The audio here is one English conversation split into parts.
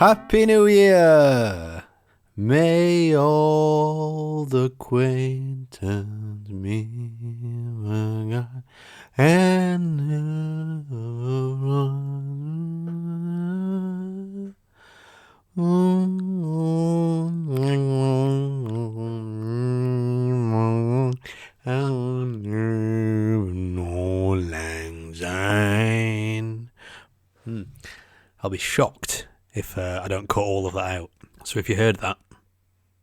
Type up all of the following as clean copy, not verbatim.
Happy New Year! May all the acquaintance meet God and no lang syne. I'll be shocked if I don't cut all of that out. So if you heard that,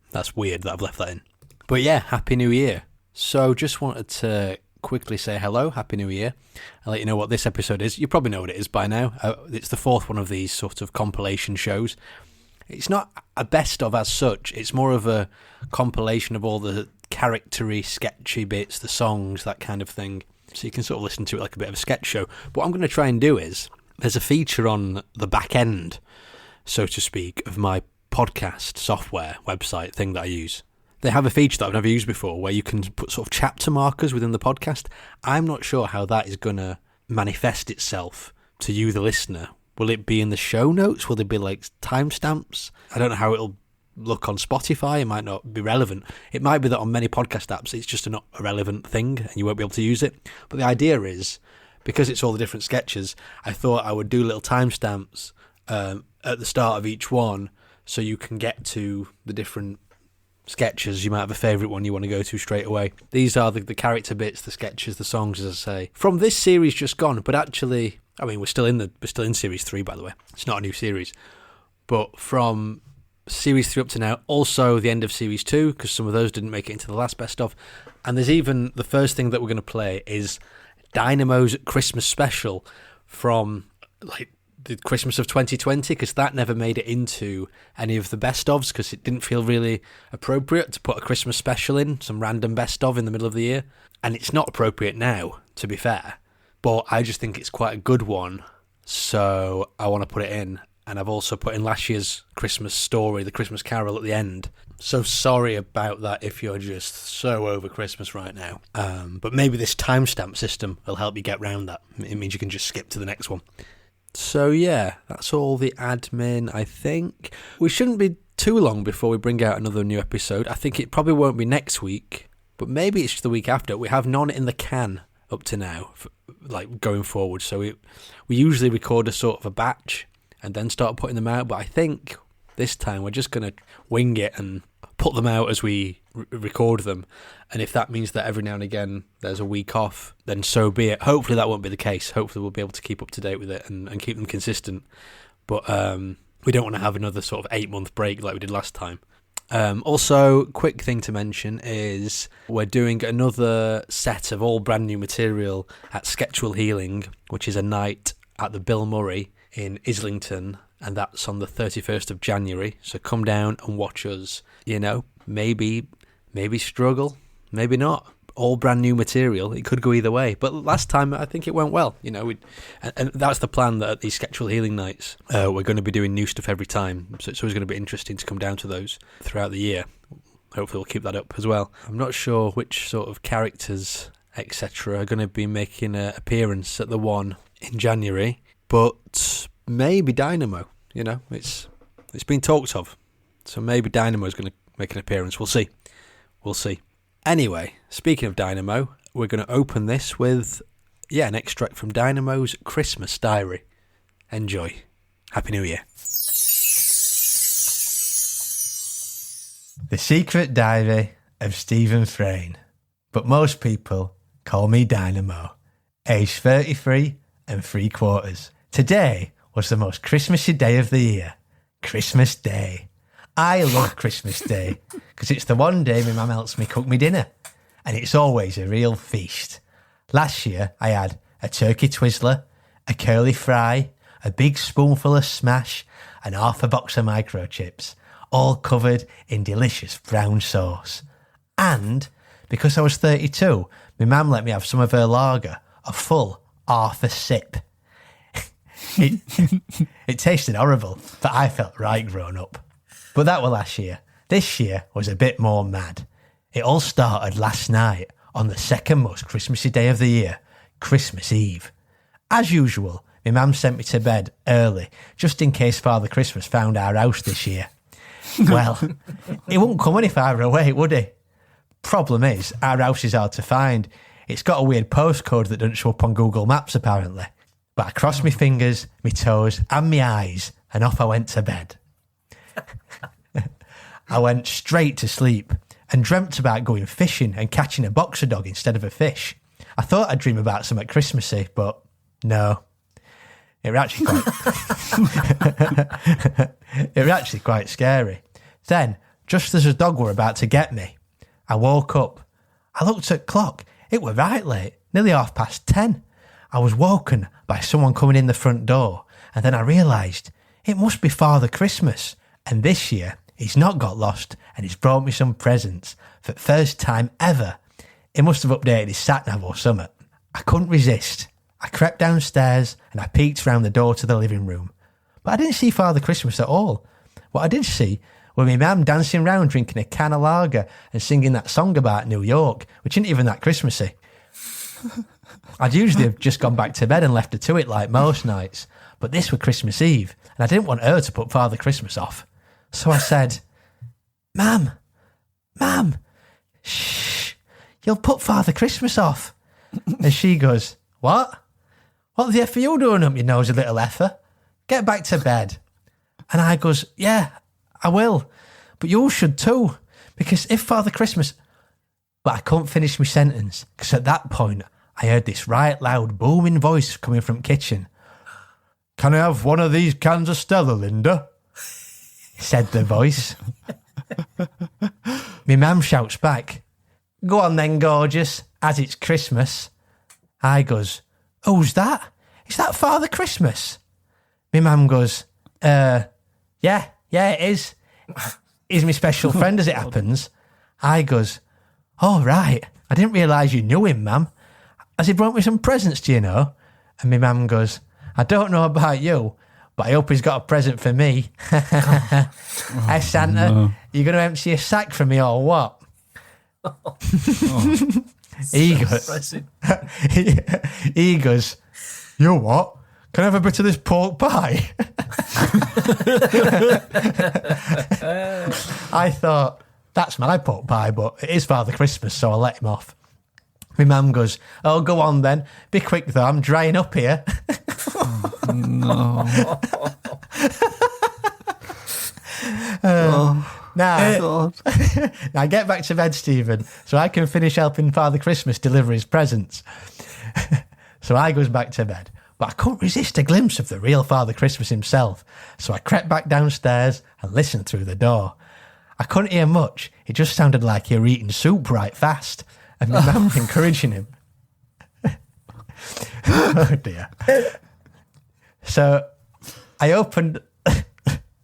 that's weird that I've left that in. But yeah, Happy New Year. So just wanted to quickly say hello, Happy New Year, and let you know what this episode is. You probably know what it is by now. It's the fourth one of these sort of compilation shows. It's not a best of as such. It's more of a compilation of all the charactery, sketchy bits, the songs, that kind of thing. So you can sort of listen to it like a bit of a sketch show. But what I'm going to try and do is, there's a feature on the back end, so to speak, of my podcast software website thing that I use. They have a feature that I've never used before where you can put sort of chapter markers within the podcast. I'm not sure how that is going to manifest itself to you, the listener. Will it be in the show notes? Will there be like timestamps? I don't know how it'll look on Spotify. It might not be relevant. It might be that on many podcast apps it's just not a relevant thing and you won't be able to use it. But the idea is, because it's all the different sketches, I thought I would do little timestamps at the start of each one so you can get to the different sketches. You might have a favourite one you want to go to straight away. These are the character bits, the sketches, the songs, as I say, from this series just gone. But actually, I mean, we're still in series 3, by the way. It's not a new series, but from series 3 up to now, also the end of series 2, because some of those didn't make it into the last best of. And there's even the first thing that we're going to play is Dynamo's Christmas special from like the Christmas of 2020, because that never made it into any of the best ofs because it didn't feel really appropriate to put a Christmas special in, some random best of in the middle of the year. And it's not appropriate now, to be fair, but I just think it's quite a good one, so I want to put it in. And I've also put in last year's Christmas story, the Christmas Carol, at the end. So sorry about that if you're just so over Christmas right now. But maybe this timestamp system will help you get round that. It means you can just skip to the next one. So yeah, that's all the admin, I think. We shouldn't be too long before we bring out another new episode. I think it probably won't be next week, but maybe it's the week after. We have none in the can up to now, like going forward. So we usually record a sort of a batch and then start putting them out. But I think this time we're just going to wing it and put them out as we record them. And if that means that every now and again there's a week off, then so be it. Hopefully that won't be the case. Hopefully we'll be able to keep up to date with it and keep them consistent. But we don't want to have another sort of 8-month break like we did last time. Also, quick thing to mention is we're doing another set of all brand new material at Sketchwell Healing, which is a night at the Bill Murray in Islington, and that's on the 31st of January. So come down and watch us. You know, maybe struggle, maybe not. All brand new material. It could go either way. But last time, I think it went well. You know, and that's the plan, that at these Sketchwell Healing nights, we're going to be doing new stuff every time. So it's always going to be interesting to come down to those throughout the year. Hopefully we'll keep that up as well. I'm not sure which sort of characters, etc., are going to be making an appearance at the one in January. But maybe Dynamo, you know, it's been talked of. So maybe Dynamo is going to make an appearance. We'll see. Anyway, speaking of Dynamo, we're going to open this with, an extract from Dynamo's Christmas diary. Enjoy. Happy New Year. The Secret Diary of Stephen Frayne, but most people call me Dynamo, aged 33 and 3/4. Today was the most Christmassy day of the year. Christmas Day. I love Christmas Day because it's the one day my mum helps me cook me dinner, and it's always a real feast. Last year I had a turkey twizzler, a curly fry, a big spoonful of smash, and half a box of microchips, all covered in delicious brown sauce. And because I was 32, my mum let me have some of her lager, a full half a sip. It tasted horrible, but I felt right grown up. But that was last year. This year was a bit more mad. It all started last night on the second most Christmassy day of the year, Christmas Eve. As usual, my mum sent me to bed early, just in case Father Christmas found our house this year. Well, he wouldn't come any farther away, would he? Problem is, our house is hard to find. It's got a weird postcode that doesn't show up on Google Maps, apparently. But I crossed my fingers, my toes, and my eyes, and off I went to bed. I went straight to sleep and dreamt about going fishing and catching a boxer dog instead of a fish. I thought I'd dream about something Christmassy, but no. It was actually quite scary. Then, just as the dog were about to get me, I woke up. I looked at the clock. It were right late, nearly 10:30. I was woken by someone coming in the front door, and then I realised it must be Father Christmas. And this year, he's not got lost, and he's brought me some presents for the first time ever. He must have updated his sat-nav or something. I couldn't resist. I crept downstairs and I peeked round the door to the living room. But I didn't see Father Christmas at all. What I did see was my mum dancing round drinking a can of lager and singing that song about New York, which isn't even that Christmassy. I'd usually have just gone back to bed and left her to it like most nights, but this was Christmas Eve and I didn't want her to put Father Christmas off. So I said, Mum, shh, you'll put Father Christmas off. And she goes, what? What the F are you doing up your nose, you little effer? Get back to bed. And I goes, yeah, I will. But you should too. Because if Father Christmas... But I couldn't finish my sentence. Because at that point, I heard this right loud booming voice coming from the kitchen. Can I have one of these cans of Stella, Linda? Said the voice. My mum shouts back, go on then, gorgeous, as it's Christmas. I goes, who's that? Is that Father Christmas? My mum goes, yeah, it is. He's my special friend as it happens. I goes, oh, right. I didn't realise you knew him, ma'am. Has he brought me some presents, do you know? And my mum goes, I don't know about you, but I hope he's got a present for me. Hey, Santa, no. You going to empty a sack for me or what? He goes, you what? Can I have a bit of this pork pie? I thought, that's my pork pie, but it is Father Christmas, so I'll let him off. My mum goes, oh, go on then. Be quick, though. I'm drying up here. No. Now, get back to bed, Stephen, so I can finish helping Father Christmas deliver his presents. So I goes back to bed, but I couldn't resist a glimpse of the real Father Christmas himself. So I crept back downstairs and listened through the door. I couldn't hear much. It just sounded like he were eating soup right fast, and my mum encouraging him. Oh dear. So I opened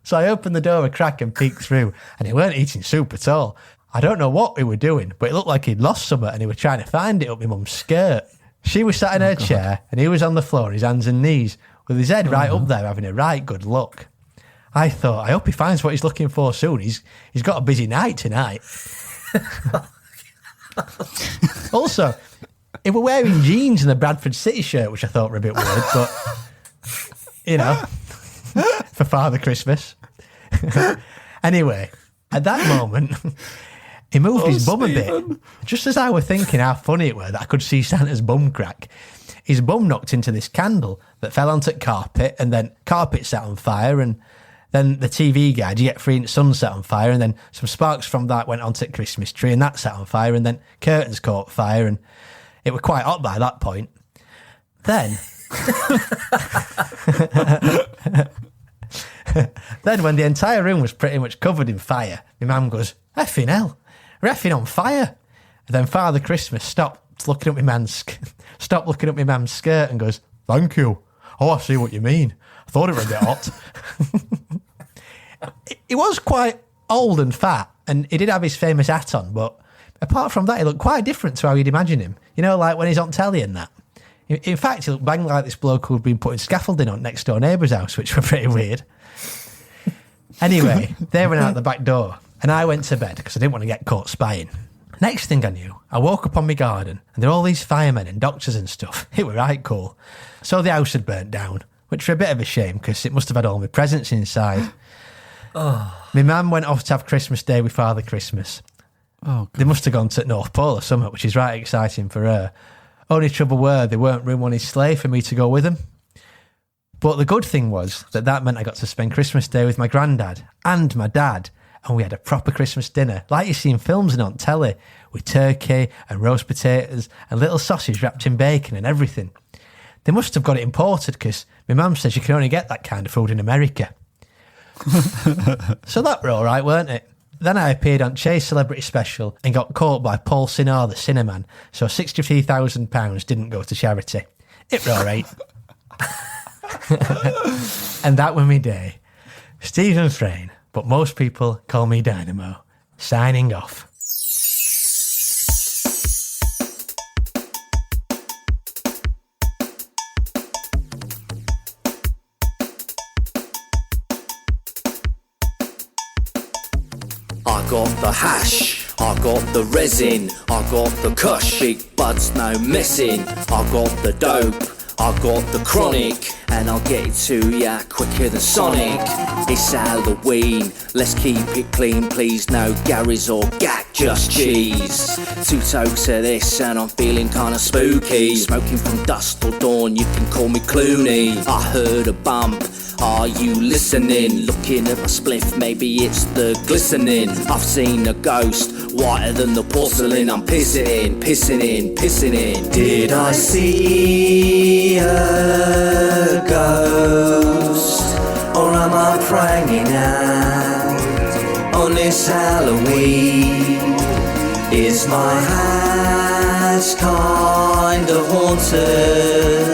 the door a crack and peeked through, and he weren't eating soup at all. I don't know what he were doing, but it looked like he'd lost something and he were trying to find it up my mum's skirt. She was sat in her chair and he was on the floor on his hands and knees with his head right up there having a right good look. I thought, I hope he finds what he's looking for soon. He's got a busy night tonight. Also, he were wearing jeans and a Bradford City shirt, which I thought were a bit weird, but, you know, for Father Christmas. Anyway, at that moment, he moved his bum a bit. Just as I were thinking how funny it were that I could see Santa's bum crack, his bum knocked into this candle that fell onto carpet, and then carpet set on fire, and then the TV guide, you get 3 inch sun set on fire, and then some sparks from that went onto the Christmas tree, and that set on fire, and then curtains caught fire, and it was quite hot by that point. Then... Then when the entire room was pretty much covered in fire, my mum goes, effing hell, we're effing on fire. And then Father Christmas stopped looking at my mum's skirt and goes, thank you. Oh, I see what you mean. I thought it was a bit hot. He was quite old and fat, and he did have his famous hat on, but apart from that, he looked quite different to how you'd imagine him. You know, like when he's on telly and that. In fact, he looked bang like this bloke who'd been putting scaffolding on next door neighbour's house, which were pretty weird. Anyway, they went out the back door, and I went to bed because I didn't want to get caught spying. Next thing I knew, I woke up on my garden and there were all these firemen and doctors and stuff. It were right cool. So the house had burnt down, which were a bit of a shame because it must have had all my presents inside. My mum went off to have Christmas Day with Father Christmas. Oh, They must have gone to North Pole or something, which is right exciting for her. Only trouble were there weren't room on his sleigh for me to go with him. But the good thing was that meant I got to spend Christmas Day with my granddad and my dad, and we had a proper Christmas dinner, like you see in films and on telly, with turkey and roast potatoes and little sausage wrapped in bacon and everything. They must have got it imported because my mum says you can only get that kind of food in America. So that were all right, weren't it? Then I appeared on Chase Celebrity Special and got caught by Paul Sinar, the Cinnamon, so £63,000 didn't go to charity. It were all right. And that were me day. Stephen Frayne, but most people call me Dynamo. Signing off. I got the hash, I got the resin, I got the kush, big buds no missing. I got the dope, I got the chronic, and I'll get it to ya quicker than Sonic. It's Halloween, let's keep it clean please, no Garys or Gack, just cheese. Two tokes of this and I'm feeling kinda spooky, smoking from dusk till dawn, you can call me Clooney. I heard a bump, are you listening? Looking at my spliff, maybe it's the glistening. I've seen a ghost, whiter than the porcelain. I'm pissing in, pissing in, pissing in. Did I see a ghost? Or am I pranging out on this Halloween? Is my house kinda haunted?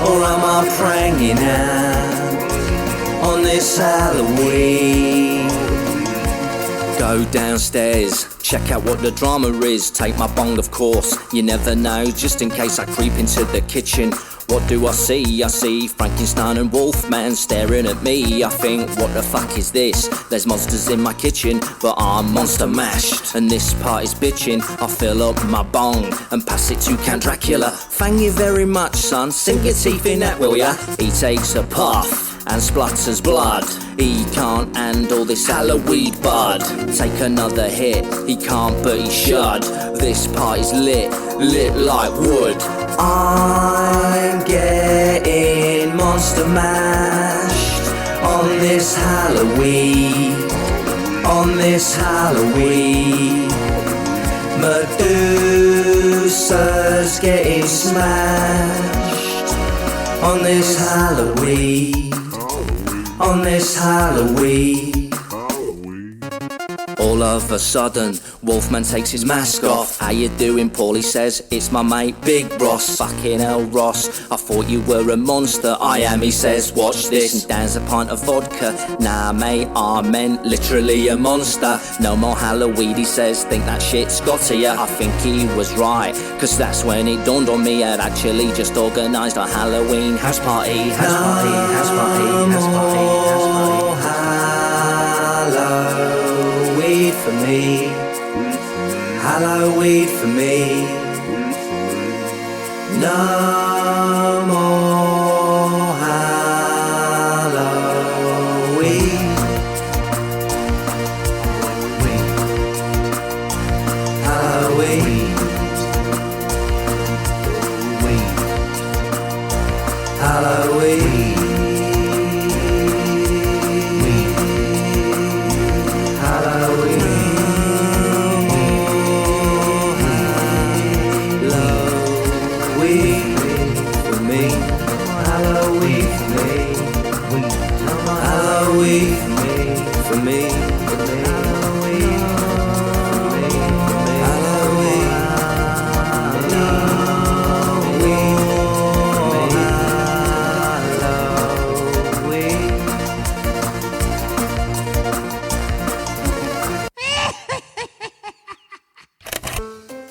Or am I pranging out on this Halloween? Go downstairs, check out what the drama is. Take my bong, of course, you never know. Just in case I creep into the kitchen, what do I see? I see Frankenstein and Wolfman staring at me. I think, what the fuck is this? There's monsters in my kitchen, but I'm monster mashed. And this party's bitching. I fill up my bong and pass it to Count Dracula. Thank you very much, son. Sink your teeth in that, will ya? He takes a puff and splutters blood. He can't handle this Halloween bud. Take another hit, he can't but he should. This party's lit, lit like wood. I'm getting monster mashed on this Halloween, on this Halloween. Medusa's getting smashed on this Halloween, on this Halloween. All of a sudden, Wolfman takes his mask off. How you doing, Paul? He says, it's my mate, Big Ross. Fucking hell, Ross, I thought you were a monster. I am, he says, watch this. And downs a pint of vodka. Nah, mate, I meant literally a monster. No more Halloween, he says, think that shit's got to ya. I think he was right, cause that's when it dawned on me. I'd actually just organised a Halloween house party, house party, house party, house party, house party. Halloween for me, Halloween for me. No more Halloween. Halloween. Halloween. For me, for me, Halloween, Halloween,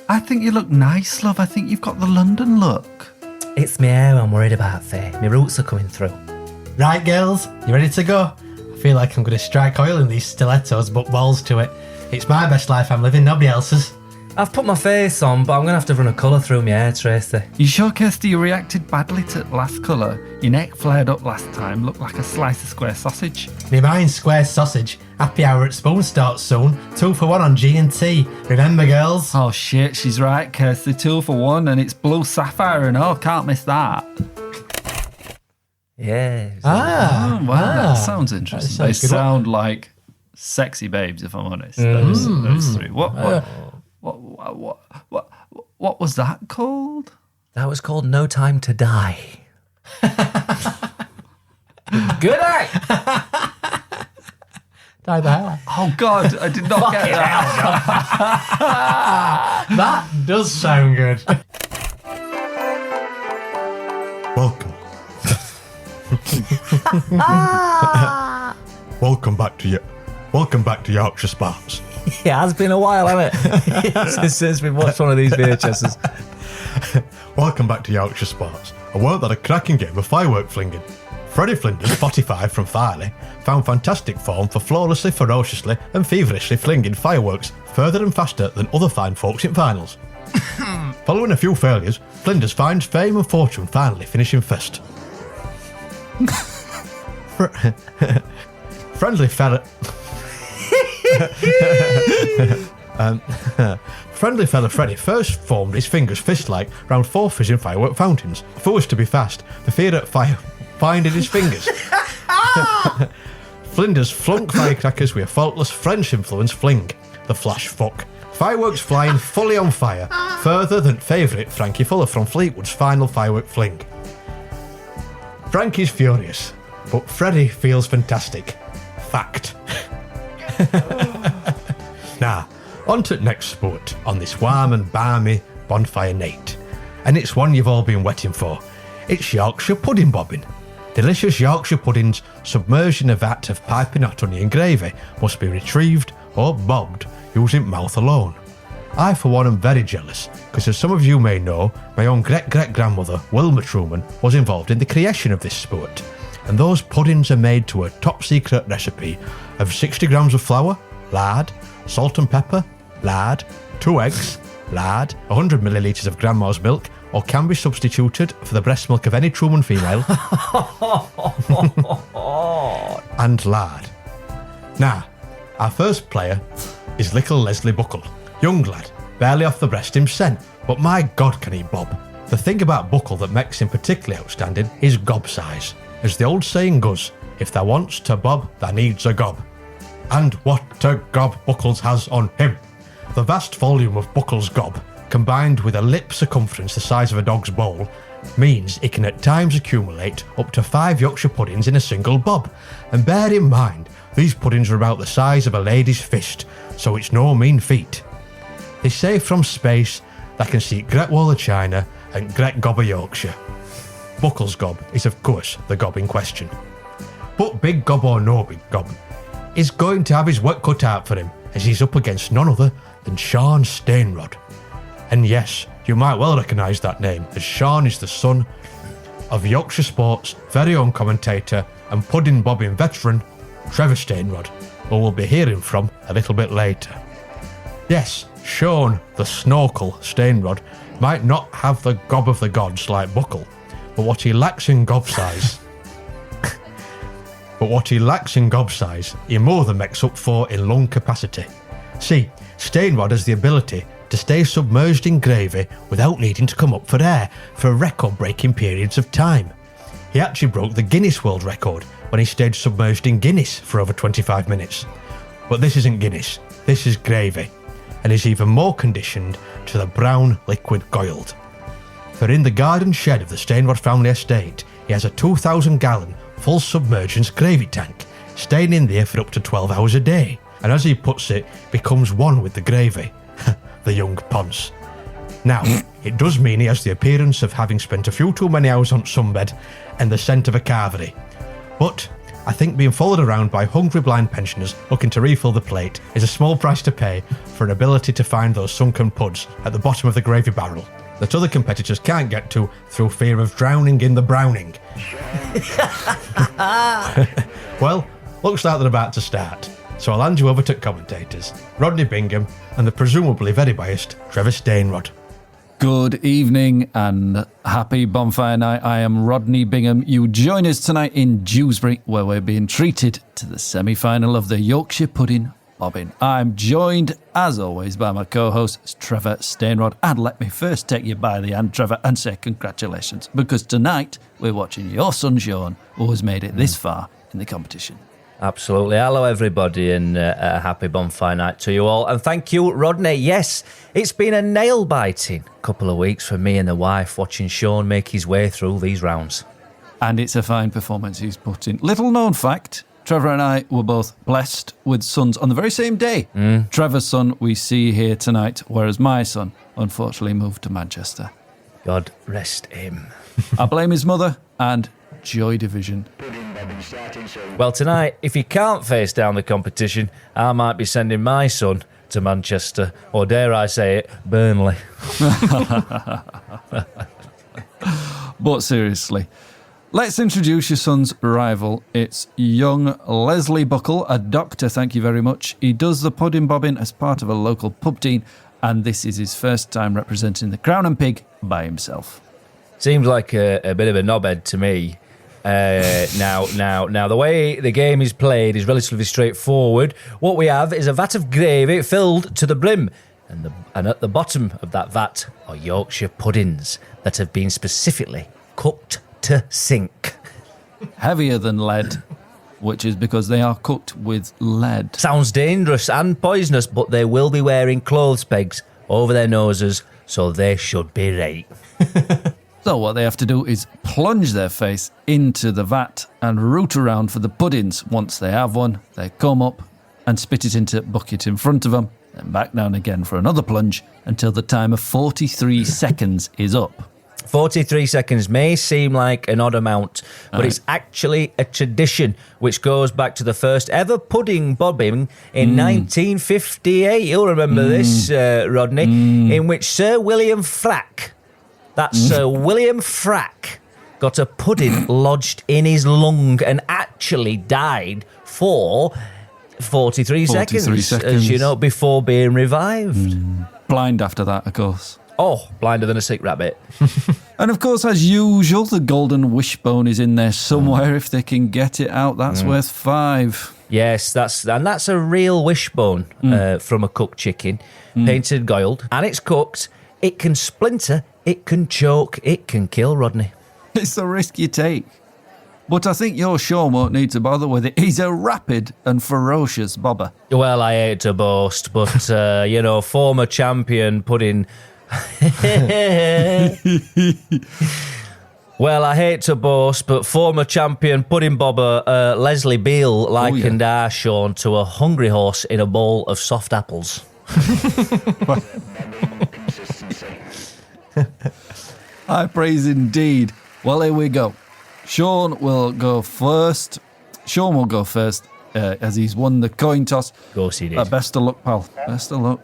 I think you look nice, love. I think you've got the London look. It's me hair I'm worried about, Faye. My roots are coming through. Right, girls, you ready to go? I feel like I'm going to strike oil in these stilettos, but balls to it. It's my best life I'm living, nobody else's. I've put my face on, but I'm going to have to run a colour through my hair, Tracy. You sure, Kirsty, you reacted badly to last colour? Your neck flared up last time, looked like a slice of square sausage. Me mind square sausage. Happy hour at Spoon starts soon. 2 for 1 on G&T. Remember, girls? Oh shit, she's right, Kirsty. 2 for 1 and it's blue sapphire and oh, can't miss that. Yeah. Oh, wow, that sounds interesting. They sounds good. sound like sexy babes, if I'm honest. Those 3. What was that called? That was called No Time to Die. Good night. Die the hell. Oh God, I did not get that. That does sound good. Welcome. Welcome back to Yorkshire Sparks. It has been a while, hasn't it? Since we've watched one of these VHSs. Welcome back to Yorkshire Sparks. I weren't that a cracking game of firework flinging. Freddie Flinders, 45 from Farley, found fantastic form for flawlessly, ferociously and feverishly flinging fireworks further and faster than other fine folks in finals. Following a few failures, Flinders finds fame and fortune finally finishing first. Friendly fella... Friendly fella Freddy first formed his fingers fist-like round 4 fizzing firework fountains. Foolish to be fast, for fear at fire finding his fingers. Flinders flunk firecrackers with a faultless French influence fling. The flash fuck. Fireworks flying fully on fire, further than favourite Frankie Fuller from Fleetwood's final firework fling. Frankie's furious, but Freddy feels fantastic. Fact. Now, on to the next sport on this warm and balmy bonfire night. And it's one you've all been waiting for. It's Yorkshire pudding bobbing. Delicious Yorkshire puddings submerged in a vat of piping hot onion gravy must be retrieved or bobbed using mouth alone. I for one am very jealous, because as some of you may know, my own great-great-grandmother Wilma Trueman was involved in the creation of this sport. And those puddings are made to a top-secret recipe of 60 grams of flour, lard, salt and pepper, lard, 2 eggs, lard, 100 millilitres of grandma's milk, or can be substituted for the breast milk of any Trueman female, and lard. Now, our first player is little Leslie Buckle. Young lad, barely off the breast himself, but my God can he bob. The thing about Buckle that makes him particularly outstanding is gob size. As the old saying goes, if thou wants to bob, thou needs a gob. And what a gob Buckles has on him! The vast volume of Buckle's gob, combined with a lip circumference the size of a dog's bowl, means it can at times accumulate up to 5 Yorkshire puddings in a single bob. And bear in mind, these puddings are about the size of a lady's fist, so it's no mean feat. They say from space that can see Great Wall of China and Great Gob of Yorkshire. Buckle's gob is of course the gob in question. But big gob or no big gob, is going to have his work cut out for him as he's up against none other than Sean Stainrod. And yes, you might well recognise that name, as Sean is the son of Yorkshire Sport's very own commentator and pudding bobbing veteran, Trevor Stainrod, who we'll be hearing from a little bit later. Yes, Sean the Snorkel Stainrod might not have the gob of the gods like Buckle, but what he lacks in gob size... he more than makes up for in lung capacity. See, Stainrod has the ability to stay submerged in gravy without needing to come up for air for record-breaking periods of time. He actually broke the Guinness World Record when he stayed submerged in Guinness for over 25 minutes. But this isn't Guinness, this is gravy, and is even more conditioned to the brown liquid goiled. For in the garden shed of the Stainrod family estate, he has a 2,000-gallon full submergence gravy tank, staying in there for up to 12 hours a day, and as he puts it, becomes one with the gravy. The young ponce. Now, it does mean he has the appearance of having spent a few too many hours on sunbed and the scent of a carvery. But I think being followed around by hungry blind pensioners looking to refill the plate is a small price to pay for an ability to find those sunken puds at the bottom of the gravy barrel that other competitors can't get to through fear of drowning in the browning. Well, looks like they're about to start. So I'll hand you over to commentators, Rodney Bingham and the presumably very biased Trevor Stainrod. Good evening and happy bonfire night. I am Rodney Bingham. You join us tonight in Dewsbury, where we're being treated to the semi-final of the Yorkshire Pudding Bobbing. I'm joined, as always, by my co-host, Trevor Stainrod. And let me first take you by the hand, Trevor, and say congratulations, because tonight we're watching your son, Sean, who has made it this far in the competition. Absolutely. Hello, everybody, and a happy bonfire night to you all. And thank you, Rodney. Yes, it's been a nail-biting couple of weeks for me and the wife watching Sean make his way through these rounds. And it's a fine performance he's put in. Little known fact, Trevor and I were both blessed with sons on the very same day. Trevor's son we see here tonight, whereas my son unfortunately moved to Manchester. God rest him. I blame his mother and Joy Division. Well, tonight, if he can't face down the competition, I might be sending my son to Manchester, or dare I say it, Burnley. But seriously, let's introduce your son's rival. It's young Leslie Buckle, a doctor, thank you very much. He does the pudding bobbing as part of a local pub team, and this is his first time representing the Crown and Pig by himself. Seems like a bit of a knobhead to me. Now, the way the game is played is relatively straightforward. What we have is a vat of gravy filled to the brim, and at the bottom of that vat are Yorkshire puddings that have been specifically cooked to sink. Heavier than lead, which is because they are cooked with lead. Sounds dangerous and poisonous, but they will be wearing clothes pegs over their noses, so they should be right. So what they have to do is plunge their face into the vat and root around for the puddings. Once they have one, they come up and spit it into a bucket in front of them, then back down again for another plunge until the time of 43 seconds is up. 43 seconds may seem like an odd amount, but it's actually a tradition which goes back to the first ever pudding bobbing in 1958. You'll remember this, Rodney, in which Sir William Frack, that's Sir William Frack, got a pudding lodged in his lung and actually died for 43 seconds, as you know, before being revived. Blind after that, of course. Oh, blinder than a sick rabbit. And of course, as usual, the golden wishbone is in there somewhere. If they can get it out, that's worth 5. Yes, that's a real wishbone from a cooked chicken, painted gold, and it's cooked. It can splinter, it can choke, it can kill, Rodney. It's the risk you take. But I think your Sean won't need to bother with it. He's a rapid and ferocious bobber. Well, I hate to boast, but, former champion pudding... Well, I hate to boast, but former champion pudding bobber Leslie Beale likened our Sean to a hungry horse in a bowl of soft apples. High praise indeed. Well, here we go. Sean will go first. As he's won the coin toss. Of course he did. Best of luck, pal. Best of luck.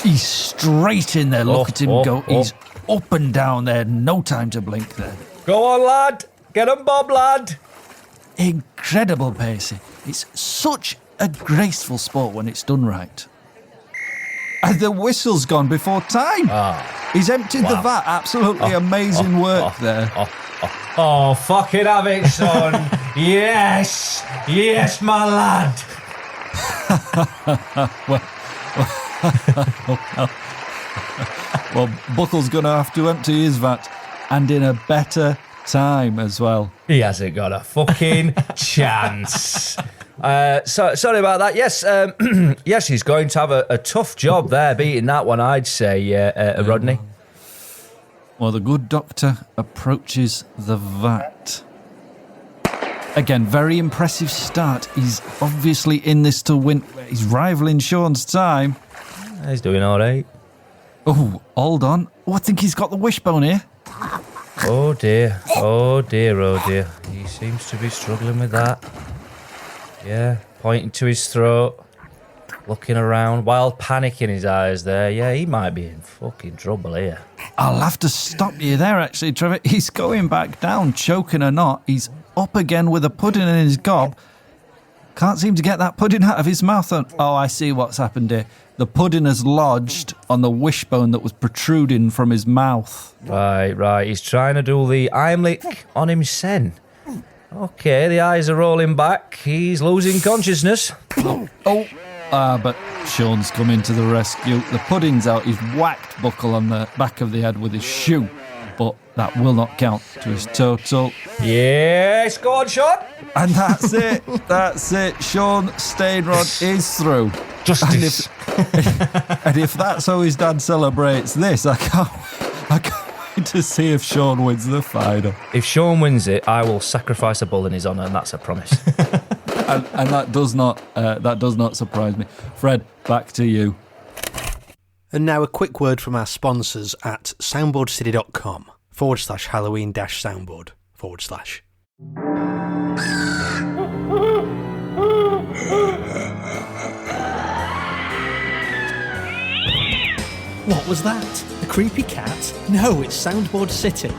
He's straight in there. Look at him go. He's up and down there. No time to blink there. Go on, lad. Get him, Bob, lad. Incredible pacing. It's such a graceful sport when it's done right. And the whistle's gone before time. He's emptied the vat. Absolutely amazing work there. Oh, fucking have it, son. Yes. Yes, my lad. Well, Buckle's going to have to empty his vat, and in a better time as well. He hasn't got a fucking chance. Sorry about that. Yes, yes, he's going to have a tough job there beating that one, I'd say, Rodney. Well, the good doctor approaches the vat. Again, very impressive start. He's obviously in this to win. He's rivaling Sean's time. He's doing all right. Oh, hold on. Oh, I think he's got the wishbone here. Oh dear. Oh dear, oh dear. He seems to be struggling with that. Yeah, pointing to his throat, looking around, wild panic in his eyes there. Yeah, he might be in fucking trouble here. I'll have to stop you there, actually, Trevor. He's going back down, choking or not. He's up again with a pudding in his gob. Can't seem to get that pudding out of his mouth. Oh, I see what's happened here. The pudding has lodged on the wishbone that was protruding from his mouth. Right. He's trying to do the Heimlich on him sen. Okay, the eyes are rolling back. He's losing consciousness. But Sean's coming to the rescue. The pudding's out. He's whacked Buckle on the back of the head with his shoe. But that will not count to his total. Yes, go on, Sean. And that's it. That's it. Sean Stainrod is through. Justice. And if that's how his dad celebrates this, I can't wait to see if Sean wins the final. If Sean wins it, I will sacrifice a bull in his honour, and that's a promise. and that does not surprise me. Fred, back to you. And now a quick word from our sponsors at soundboardcity.com/Halloween-soundboard/. What was that? A creepy cat? No, it's Soundboard City.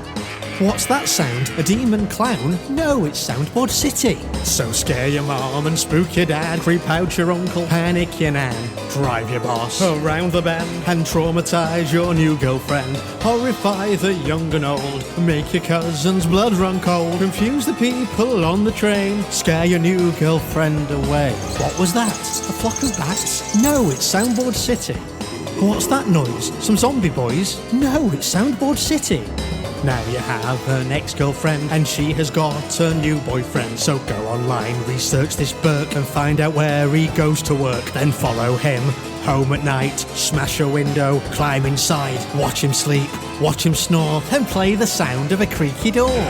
What's that sound? A demon clown? No, it's Soundboard City. So scare your mom and spook your dad, creep out your uncle, panic your nan, drive your boss around the bend and traumatise your new girlfriend, horrify the young and old, make your cousin's blood run cold, confuse the people on the train, scare your new girlfriend away. What was that? A flock of bats? No, it's Soundboard City. What's that noise? Some zombie boys? No, it's Soundboard City. Now you have an ex-girlfriend and she has got a new boyfriend. So go online, research this Burke and find out where he goes to work. Then follow him home at night, smash a window, climb inside, watch him sleep, watch him snore, and play the sound of a creaky door.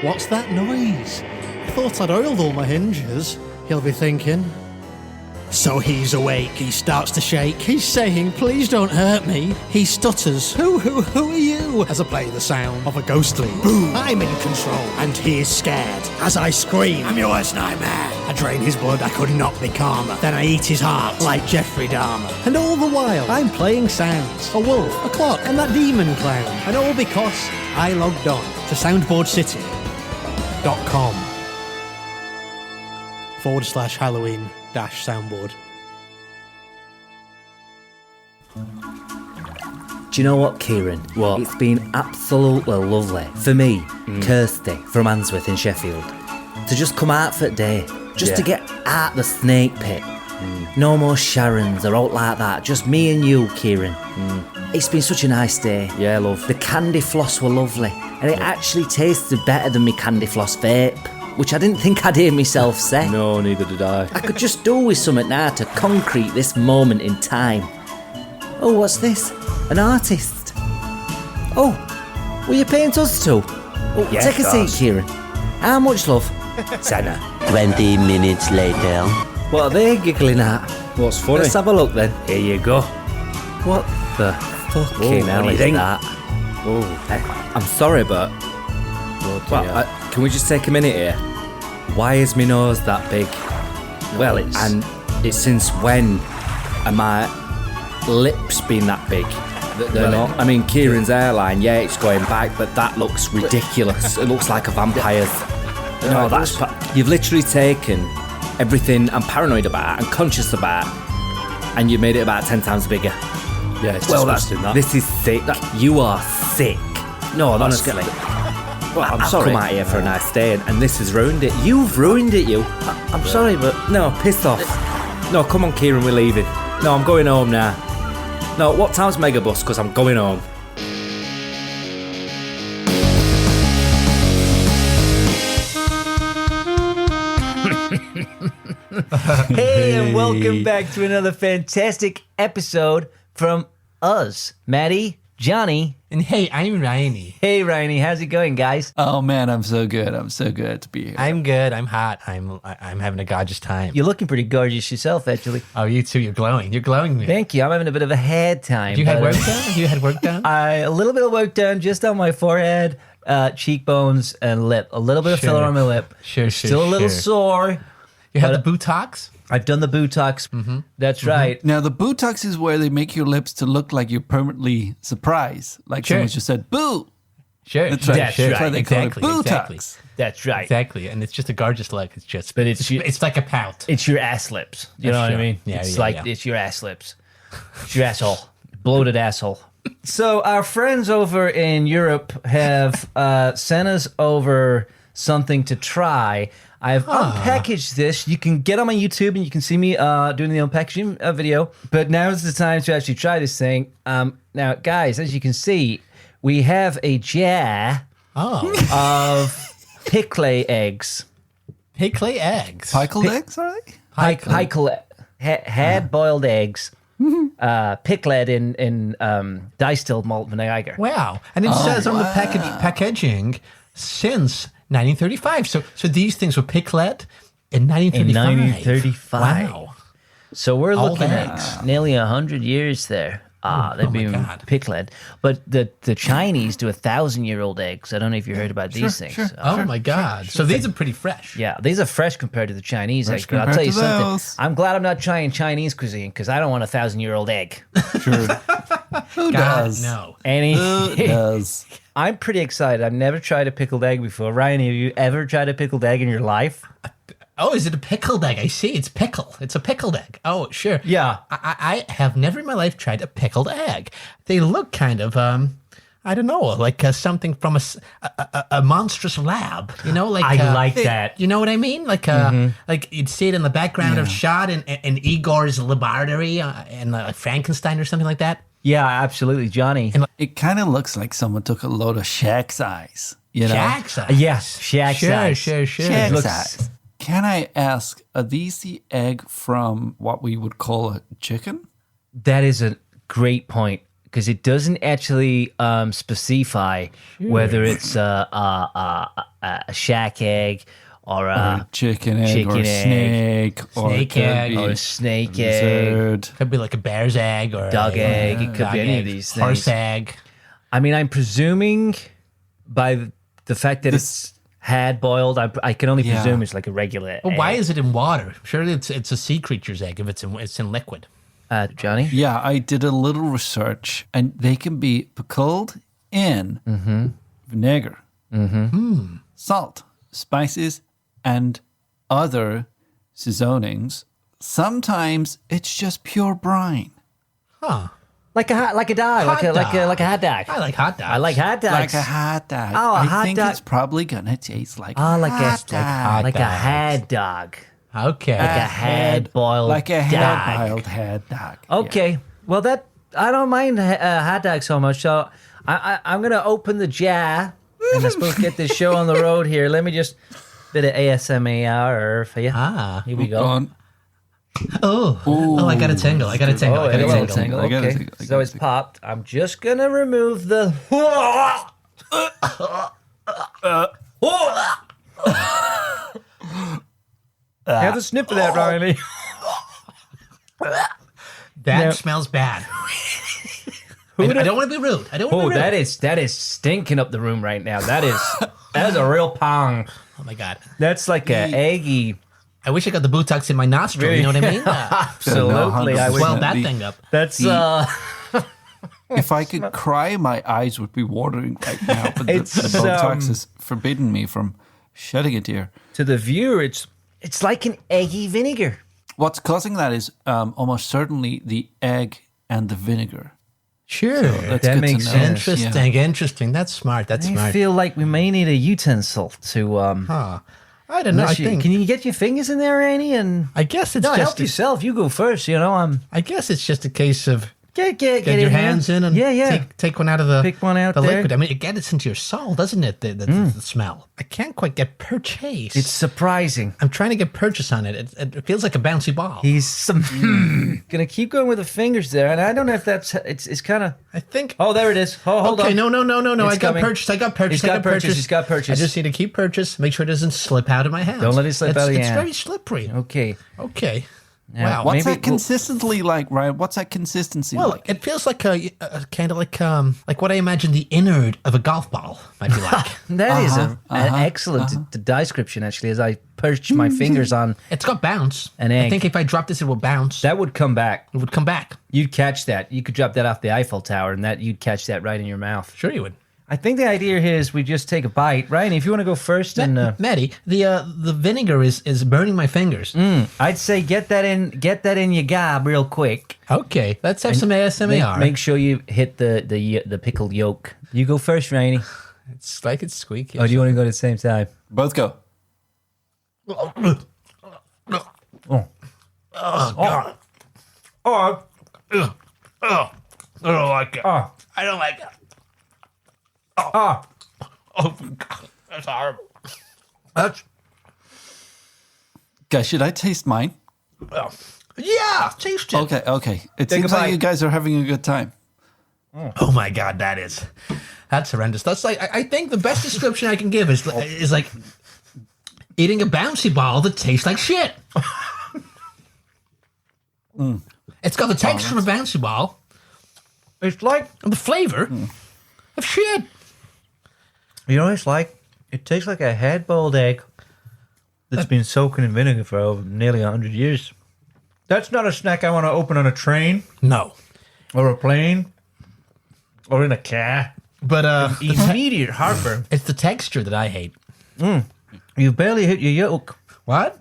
What's that noise? I thought I'd oiled all my hinges. He'll be thinking. So he's awake, he starts to shake, he's saying, please don't hurt me. He stutters, who are you? As I play the sound of a ghostly boom. I'm in control, and he is scared. As I scream, I'm your worst nightmare. I drain his blood, I could not be calmer. Then I eat his heart, like Jeffrey Dahmer. And all the while, I'm playing sounds. A wolf, a clock, and that demon clown. And all because I logged on to soundboardcity.com/Halloween-soundboard. Do you know what, Kieran? What? It's been absolutely lovely for me, Kirsty from Handworth in Sheffield, to just come out for a day, just to get out the snake pit. No more Sharons or out like that, just me and you, Kieran. It's been such a nice day. Yeah, love. The candy floss were lovely, and it actually tasted better than me candy floss vape, which I didn't think I'd hear myself say. No, neither did I. I could just do with something now to concrete this moment in time. Oh, what's this? An artist. Oh, will you paint us too? Oh, Yeah, take a of seat, course. Kieran. How much, love? Senna. 20 minutes later. What are they giggling at? What's funny? Let's have a look then. Here you go. What the fucking Whoa, hell what do you is think? that? Oh, I'm sorry, but can we just take a minute here? Why is my nose that big? well, it's... And it's since when are my lips been that big? They're not. I mean, Kieran's hairline, yeah, it's going back, but that looks ridiculous. It looks like a vampire's. No, that's... You've literally taken everything I'm paranoid about and conscious about, and you made it about 10 times bigger. yeah, it's Well, disgusting, that. this is sick. You are sick. No, that's... Honestly. Well, I'm I've sorry. come out here for a nice day, and this has ruined it. You've ruined it, you. I'm sorry, but no, piss off. No, come on, Kieran, we're leaving. No, I'm going home now. No, what time's Megabus? Because I'm going home. Hey, and welcome back to another fantastic episode from us, Maddie, Johnny. And hey, I'm Rainy. Hey, Rainy, how's it going, guys? Oh man, I'm so good. I'm so good to be here. I'm good. I'm hot. I'm having a gorgeous time. You're looking pretty gorgeous yourself, actually. Oh, you too. You're glowing. You're glowing me. Thank you. I'm having a bit of a hair time. You had work done? You had work done? A little bit of work done just on my forehead, cheekbones, and lip. A little bit of filler on my lip. Sure. Still a little sore. You had the Botox? I've done the Botox. Mm-hmm. That's right. Now, the Botox is where they make your lips to look like you're permanently surprised. Like Sure. someone just said, boo! Sure. That's right. That's Sure. right. They call it Exactly. Exactly. buttocks. That's right. Exactly. And it's just a gorgeous look. It's just, But it's it's like a pout. It's your ass lips. You know what I Sure. mean? Yeah, it's yeah, like yeah. it's your ass lips. It's your asshole. Bloated asshole. So our friends over in Europe have sent us over something to try. I've unpackaged this. You can get on my YouTube and you can see me doing the unpackaging video. But now's the time to actually try this thing. Now, guys, as you can see, we have a jar of pickled eggs. Pickled eggs. Pickled eggs, are they? Hard-boiled eggs. Pickled in distilled malt vinegar. Wow. And it says on the packaging since 1935. So these things were pickled in 1935. In 1935. Wow. So we're All looking the at eggs. nearly 100 years there. They've my been God. pickled. But the Chinese do 1,000-year-old eggs. I don't know if you heard about these things. Oh my God. So these are pretty fresh. Yeah, these are fresh compared to the Chinese eggs. But I'll compared tell you to something. those. I'm glad I'm not trying Chinese cuisine because I don't want 1,000-year-old egg. Sure. Who God, does? no. Who does? I'm pretty excited. I've never tried a pickled egg before. Ryan, have you ever tried a pickled egg in your life? Oh, is it a pickled egg? I see. It's pickle. It's a pickled egg. Oh, sure. Yeah. I have never in my life tried a pickled egg. They look kind of, I don't know, like something from a monstrous lab. You know, like I like that. You know what I mean? Like like you'd see it in the background of shot in Igor's laboratory in Frankenstein or something like that. Yeah, absolutely, Johnny. It kind of looks like someone took a load of Shaq's eyes. You know? Shaq's eyes. Yes, Shaq's eyes. Sure. Shaq's looks- eyes. Can I ask, are these the egg from what we would call a chicken? That is a great point because it doesn't actually specify whether it's a shack egg or a Chicken egg chicken or a egg, snake or snake it could egg, be or a snake egg, lizard. Could be like a bear's egg or dog a egg. It could dog be any egg, of these horse things. egg. I mean, I'm presuming by the fact that it's had boiled, I can only Yeah. presume it's like a regular Well, egg. why is it in water? Surely it's a sea creature's egg if it's in liquid. Johnny? Yeah, I did a little research, and they can be pickled in vinegar, salt, spices, and other seasonings. Sometimes it's just pure brine, Huh. Like a dog, like a dog. hot dog. I like hot dogs. I like hot dogs. like a hot dog. Oh, a I hot think dog. it's probably gonna taste like Oh, like hot a dog. like a dogs. had dog, Okay. like a had boiled, like a dog. hard-boiled hot dog. Okay, well that I don't mind hot dog so much. So I'm gonna open the jar and I'm supposed to get this show on the road here. Let me just bit of ASMR for you. Here we Go go. on. Oh, I got a tingle. I got a tingle. I got a Hello, tingle. tingle. I got a Okay, tingle. I so got a it's tingle. popped. I'm just gonna remove the. Have a sniff of that, Riley. That Now- smells bad. I don't want to be rude. I don't want Oh, to be rude. that is stinking up the room right now. That is a real pong. Oh my God. That's like a eggy. I wish I got the Botox in my nostril. You know what I mean? Absolutely, I would. Swell 100%. that The- thing up. That's If I could cry, my eyes would be watering right now. But the It's, Botox has forbidden me from shedding a tear. to the viewer. It's like an eggy vinegar. What's causing that is almost certainly the egg and the vinegar. Sure. That's that good makes to know. sense. Interesting. Interesting. That's smart. That's I smart. feel like we may need a utensil to. Huh. I don't know. I think. Can you get your fingers in there, Annie? And I guess it's no, help just. yourself. You go first. You know, I guess it's just a case of get get in your here. hands in and take one out of the Pick one out the there. liquid. I mean, it gets into your soul, doesn't it? The smell. I can't quite get purchase. It's surprising. I'm trying to get purchase on it. It feels like a bouncy ball. He's gonna keep going with the fingers there, and I don't know if that's it's kind of. I think. Oh, there it is. Oh, hold Okay, on. no. It's I got coming. purchase. I got purchase. He's I got purchase. He's got purchase. I just need to keep purchase. Make sure it doesn't slip out of my hands. Don't let it slip out of your It's hand. very slippery. Okay. Okay. Now, Wow. What's maybe that consistently like, Ryan? What's that consistency Well, like? it feels like a kind of like what I imagine the innard of a golf ball might be like. That is an excellent description, actually, as I perch my fingers on. It's got bounce. An I egg. think if I drop this, it will bounce. That would come back. It would come back. You'd catch that. You could drop that off the Eiffel Tower, and that you'd catch that right in your mouth. Sure, you would. I think the idea here is we just take a bite. Ryan, if you want to go first, and Maddie, the vinegar is burning my fingers. I'd say get that in your gob real quick. Okay, let's have some ASMR. Make sure you hit the pickled yolk. You go first, Rainy. It's like it's squeaky. Oh, do you want to go at the same time? Both go. God. Oh, I don't like it. oh, I don't like it. oh. Oh, God, that's horrible. That's Guys, should I taste mine? Yeah, taste it. Okay. It Take seems a like bite. you guys are having a good time. Oh my God, that's horrendous. That's like I think the best description I can give is like eating a bouncy ball that tastes like shit. It's got the texture of a bouncy ball. It's like, And the flavor of shit. you know, it's like, it tastes like a head-boiled egg that's been soaking in vinegar for over nearly 100 years. That's not a snack I want to open on a train No, or a plane or in a car. but Immediate heartburn. it's the texture that I hate. You barely hit your yolk. What?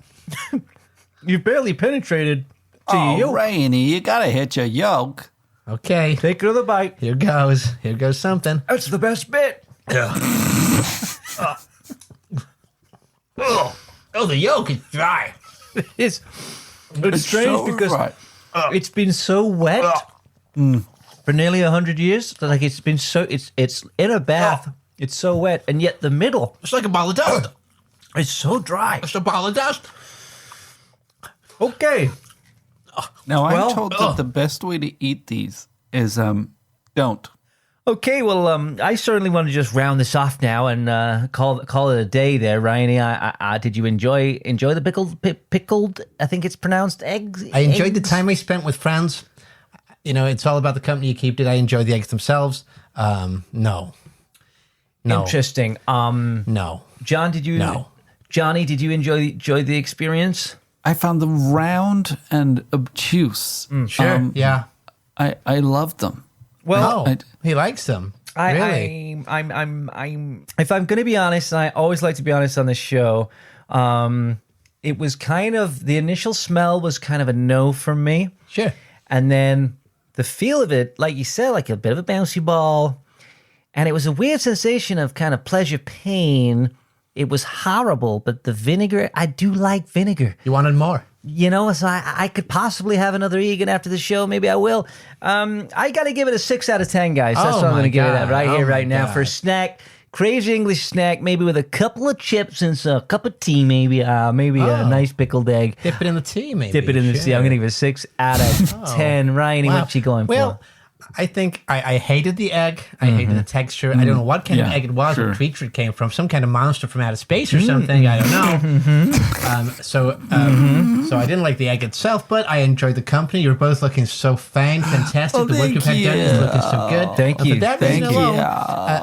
You barely penetrated to your Oh, yolk. Rainy, you gotta hit your yolk. Okay, Take another bite. here goes. Here goes something. That's the best bit. Oh, the yolk is dry. It's strange so because right. it's been so wet for nearly 100 years. That, like, it's been so it's in a bath. It's so wet, and yet the middle It's like a ball of dust. is so dry. It's a ball of dust. Okay. Now, Well, I'm told that the best way to eat these is don't. Okay, well, I certainly want to just round this off now and call it a day there, Ryan. I did you enjoy the pickled? I think it's pronounced eggs. I enjoyed the eggs? time I spent with friends. You know, it's all about the company you keep. Did I enjoy the eggs themselves? No. Interesting. No. John, did you? No. Johnny, did you enjoy the experience? I found them round and obtuse. Sure. Yeah. I loved them. Well, Oh, he likes them. Really? I'm. If I'm going to be honest, and I always like to be honest on this show, it was kind of the initial smell was kind of a no from me, Sure. and then the feel of it, like you said, like a bit of a bouncy ball, and it was a weird sensation of kind of pleasure pain. It was horrible, but the vinegar, I do like vinegar. You wanted more? You know, so I could possibly have another Egan after the show. Maybe I will. I got to give it a 6 out of 10, guys. That's Oh what I'm going to my give it at God. right here, Oh right my now. God. For a snack, crazy English snack, maybe with a couple of chips and a cup of tea, maybe a nice pickled egg. Dip it in the tea, maybe. Dip it in the tea. I'm going to give it a 6 out of 10. Ryan, Wow. what you going Well, for? I think I hated the egg. I hated the texture. I don't know what kind of Yeah, egg it was, sure. what creature it came from. Some kind of monster from outer space or something. I don't know. So I didn't like the egg itself, but I enjoyed the company. You're both looking so fine, fantastic. Oh, the work you've had thank done is you. looking so good. Thank And you. For that Thank reason you. alone,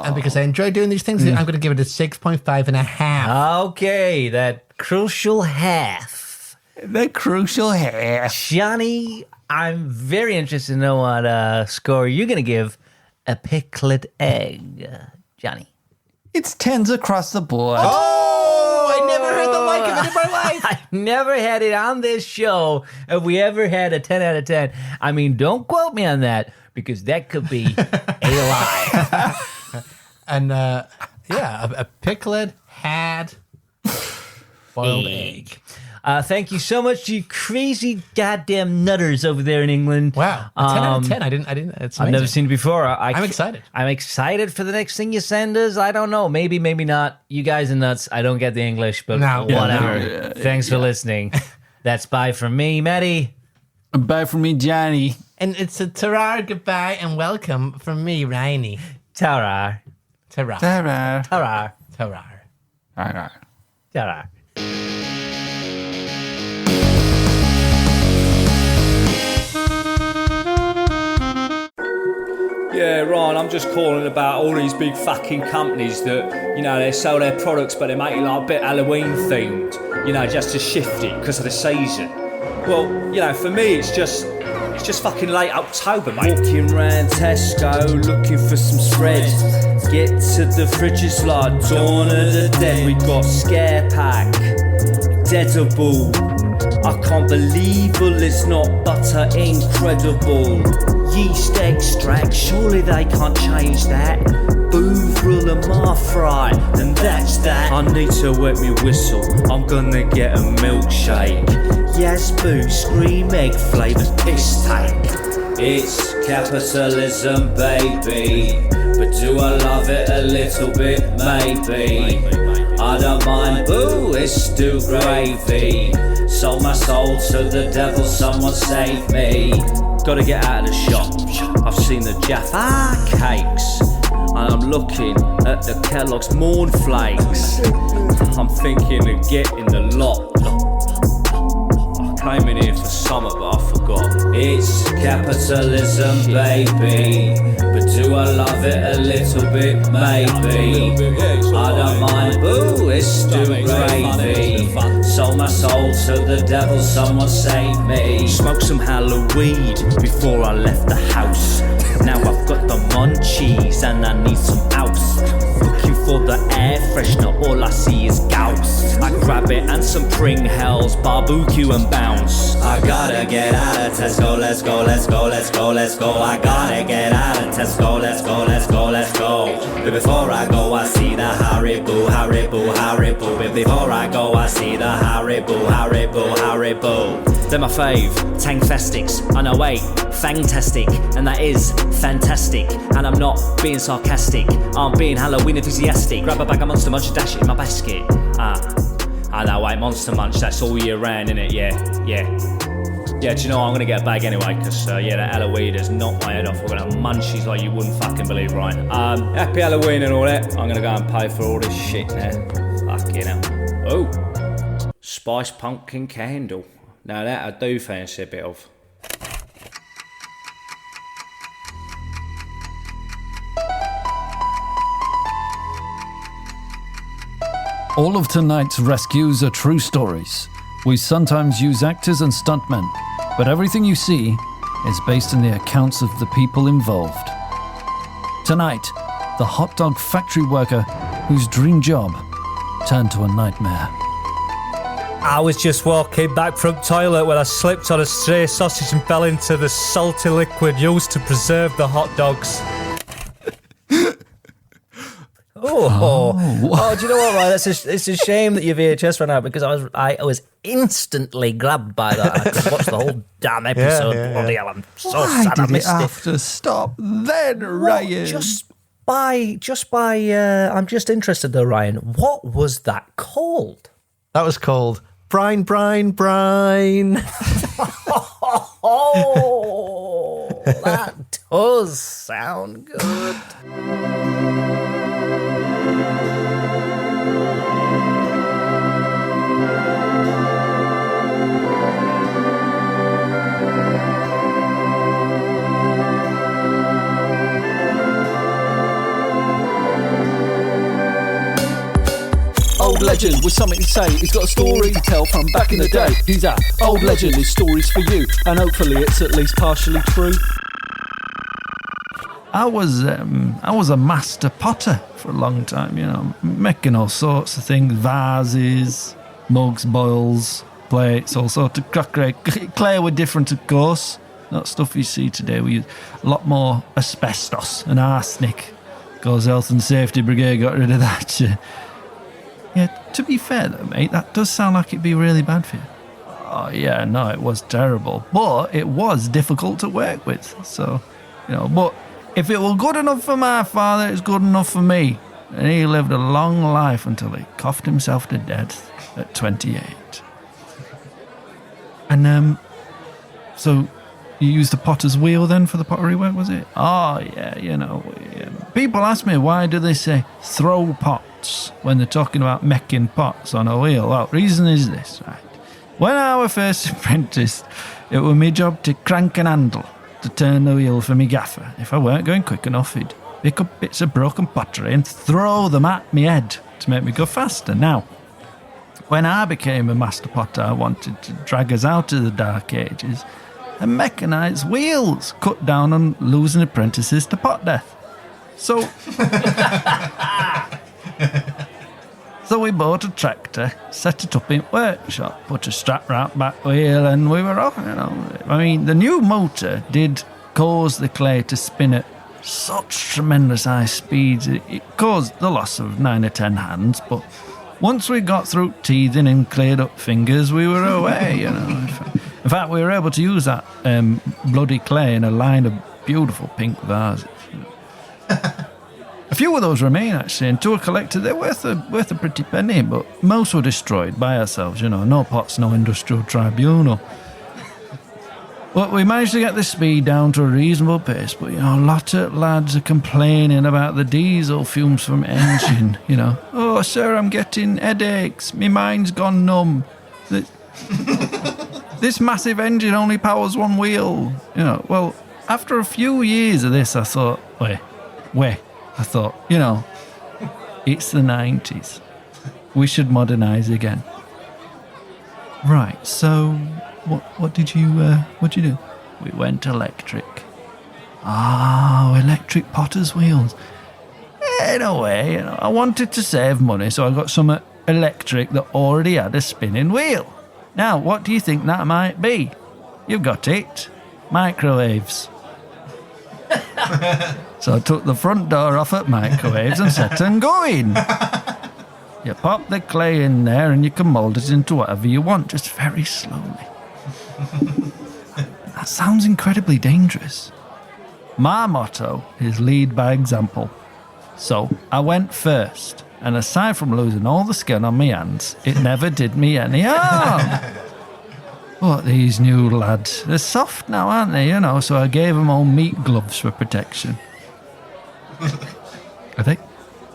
and because I enjoy doing these things, I'm going to give it a 6.5 and a half. Okay, that crucial half. The crucial hair. Johnny, I'm very interested to know what score you're going to give a pickled egg. Johnny. It's 10s across the board. Oh, I never heard the like of it in my life. I never had it on this show. Have we ever had a 10 out of 10? I mean, don't quote me on that because that could be a lie. And yeah, a pickled had boiled egg. Thank you so much, you crazy goddamn nutters over there in England. Wow, a 10 out of 10. I didn't. It's I've amazing. never seen it before. I'm excited. I'm excited for the next thing you send us. I don't know. Maybe, maybe not. You guys are nuts. I don't get the English, but No. whatever. Yeah, Thanks for listening. That's bye from me, Maddie. Bye from me, Johnny. And it's a ta-ra, goodbye, and welcome from me, Rainy. Ta-ra. Ta-ra. Ta-ra. Ta-ra. Ta-ra. Ta-ra. Ta-ra. Yeah, Ryan, I'm just calling about all these big fucking companies that, you know, they sell their products but they make it like a bit Halloween themed, you know, just to shift it because of the season. Well, you know, for me it's just fucking late October, mate. Walking round Tesco looking for some spread. Get to the fridge, it's like Dawn of the Dead. We got Scare Pack, Deadable. I can't believe all it's not butter, incredible. Yeast extract, surely they can't change that. Bovril and Marfry, and that's that. I need to wet me whistle, I'm gonna get a milkshake. Yes, boo, scream egg flavoured piss take. It's capitalism, baby, but do I love it a little bit? Maybe. I don't mind, boo, it's still gravy. Sold my soul to the devil, someone save me. Gotta get out of the shop, I've seen the Jaffa cakes, and I'm looking at the Kellogg's Morn Flakes. I'm thinking of getting the lot. I came in here for summer, but I forgot. It's capitalism, baby, but do I love it a little bit? Maybe. I don't mind, boo, it's still gravy. Sold my soul to the devil, someone save me. Smoked some Halloween before I left the house. Now I've got the munchies and I need some ouse. Looking for the air freshener, all I see is gauss. I grab it and some pring hells, barbecue and bounce. I gotta get out of Tesco, let's go, let's go, let's go, let's go. I gotta get out of Tesco, let's go, let's go, let's go. But before I go, I see the Haribo, Haribo, Haribo. But before I go, I see the Haribo, Haribo, Haribo. They're my fave, Tangfastics. I know, wait, fantastic, and that is fantastic. And I'm not being sarcastic, I'm being Halloween enthusiastic. Grab a bag of Monster Munch and dash it in my basket. I know, wait, Monster Munch, that's all year round, innit? Yeah, do you know what? I'm gonna get a bag anyway, because that Halloween has knocked my head off. We're gonna have munchies like you wouldn't fucking believe, right? Happy Halloween and all that. I'm gonna go and pay for all this shit now. Fucking hell. Oh, spice pumpkin candle. Now that I do fancy a bit of. All of tonight's rescues are true stories. We sometimes use actors and stuntmen, but everything you see is based on the accounts of the people involved. Tonight, the hot dog factory worker whose dream job turned to a nightmare. I was just walking back from toilet when I slipped on a stray sausage and fell into the salty liquid used to preserve the hot dogs. Oh, do you know what, Ryan? It's a shame that your VHS ran out, because I was instantly grabbed by that. I could watch the whole damn episode. Yeah. Bloody hell, I'm so Why sad I did it missed have to stop then, Ryan? Just by, I'm just interested though, Ryan. What was that called? That was called Brine, Brine, Brine. Oh, that does sound good. Old legend with something to say. He's got a story to tell from back in the day. He's that old legend. His story's for you, and hopefully it's at least partially true. I was a master potter for a long time. You know, making all sorts of things: vases, mugs, boils, plates, all sorts of crockery. Clay were different, of course. Not stuff you see today. We use a lot more asbestos and arsenic. Because Health and Safety Brigade got rid of that. Yeah, to be fair though, mate, that does sound like it'd be really bad for you. Oh yeah, no, it was terrible. But it was difficult to work with. So, you know, but if it was good enough for my father, it's good enough for me. And he lived a long life until he coughed himself to death at 28. And, so you used the potter's wheel then for the pottery work, was it? Oh yeah, you know, people ask me, why do they say throw pots when they're talking about making pots on a wheel? Well, reason is this, right? When I was first apprenticed, it was my job to crank an handle to turn the wheel for me gaffer. If I weren't going quick enough, he'd pick up bits of broken pottery and throw them at me head to make me go faster. Now, when I became a master potter, I wanted to drag us out of the dark ages and mechanise wheels, cut down on losing apprentices to pot death. So we bought a tractor, set it up in workshop, put a strap round back wheel, and we were off, I mean, the new motor did cause the clay to spin at such tremendous high speeds. It caused the loss of 9 or 10 hands, but once we got through teething and cleared up fingers, we were away, In fact, we were able to use that bloody clay in a line of beautiful pink vases. A few of those remain, actually, and to a collector, they're worth a pretty penny, but most were destroyed by ourselves, no pots, no industrial tribunal. Well, we managed to get the speed down to a reasonable pace, but, a lot of lads are complaining about the diesel fumes from engine, Oh, sir, I'm getting headaches. My mind's gone numb. This massive engine only powers one wheel. Well, after a few years of this, I thought, it's the 90s. We should modernise again. Right, so what did you do? We went electric. Electric potter's wheels. In a way, I wanted to save money, so I got some electric that already had a spinning wheel. Now, what do you think that might be? You've got it. Microwaves. So I took the front door off at microwaves and set them going. You pop the clay in there and you can mould it into whatever you want, just very slowly. That sounds incredibly dangerous. My motto is lead by example. So I went first, and aside from losing all the skin on my hands, it never did me any harm. But these new lads, they're soft now, aren't they? So I gave them all meat gloves for protection. Are they?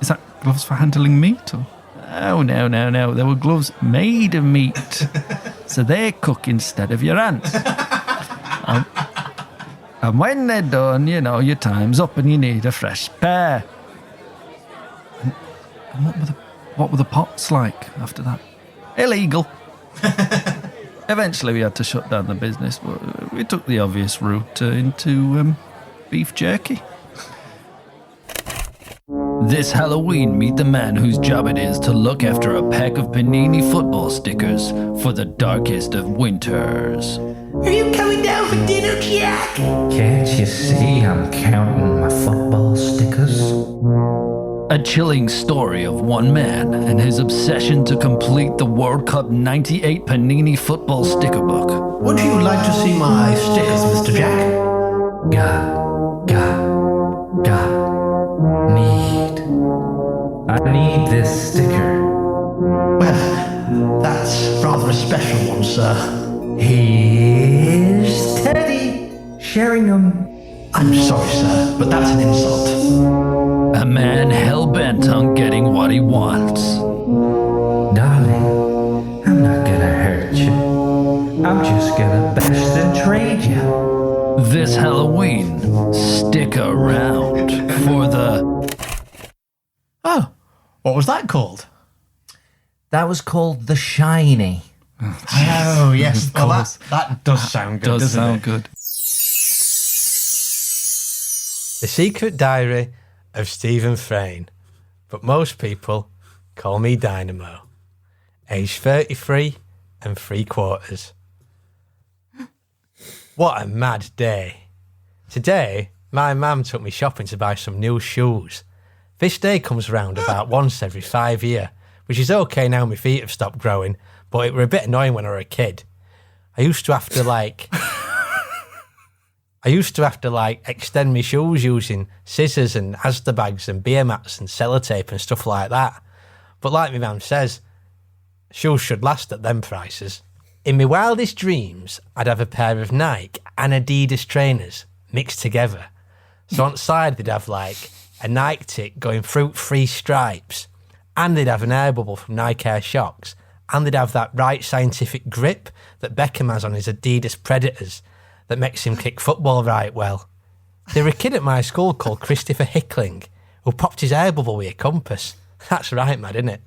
Is that gloves for handling meat? Or? Oh, no. They were gloves made of meat. So they cook instead of your hands. And when they're done, your time's up and you need a fresh pair. And what were the pots like after that? Illegal. Eventually we had to shut down the business, but we took the obvious route into beef jerky. This Halloween, meet the man whose job it is to look after a pack of Panini football stickers for the darkest of winters. Are you coming down for dinner, Jack? Can't you see I'm counting my football stickers? A chilling story of one man and his obsession to complete the World Cup 98 Panini football sticker book. Would you like to see my stickers, Mr. Jack? I need this sticker. Well, that's rather a special one, sir. Here's Teddy, Sheringham. I'm sorry, sir, but that's an insult. A man hell-bent on getting what he wants. Darling, I'm not gonna hurt you. I'm just gonna best and trade you. This Halloween, stick around for the... Oh, what was that called? That was called The Shiny. Oh, yes. Well, that does sound good, doesn't it? Good. The Secret Diary of Stephen Frayne, but most people call me Dynamo. Age 33 and 3/4. What a mad day. Today, my mum took me shopping to buy some new shoes. This day comes around about once every 5 years, which is okay now my feet have stopped growing, but it were a bit annoying when I were a kid. I used to have to extend my shoes using scissors and Asda bags and beer mats and sellotape and stuff like that. But like my mum says, shoes should last at them prices. In my wildest dreams, I'd have a pair of Nike and Adidas trainers mixed together. So on the side they'd have like a Nike tick going through 3 stripes, and they'd have an air bubble from Nike Air Shocks, and they'd have that right scientific grip that Beckham has on his Adidas Predators that makes him kick football right well. There was a kid at my school called Christopher Hickling who popped his air bubble with a compass. That's right, mad, isn't it?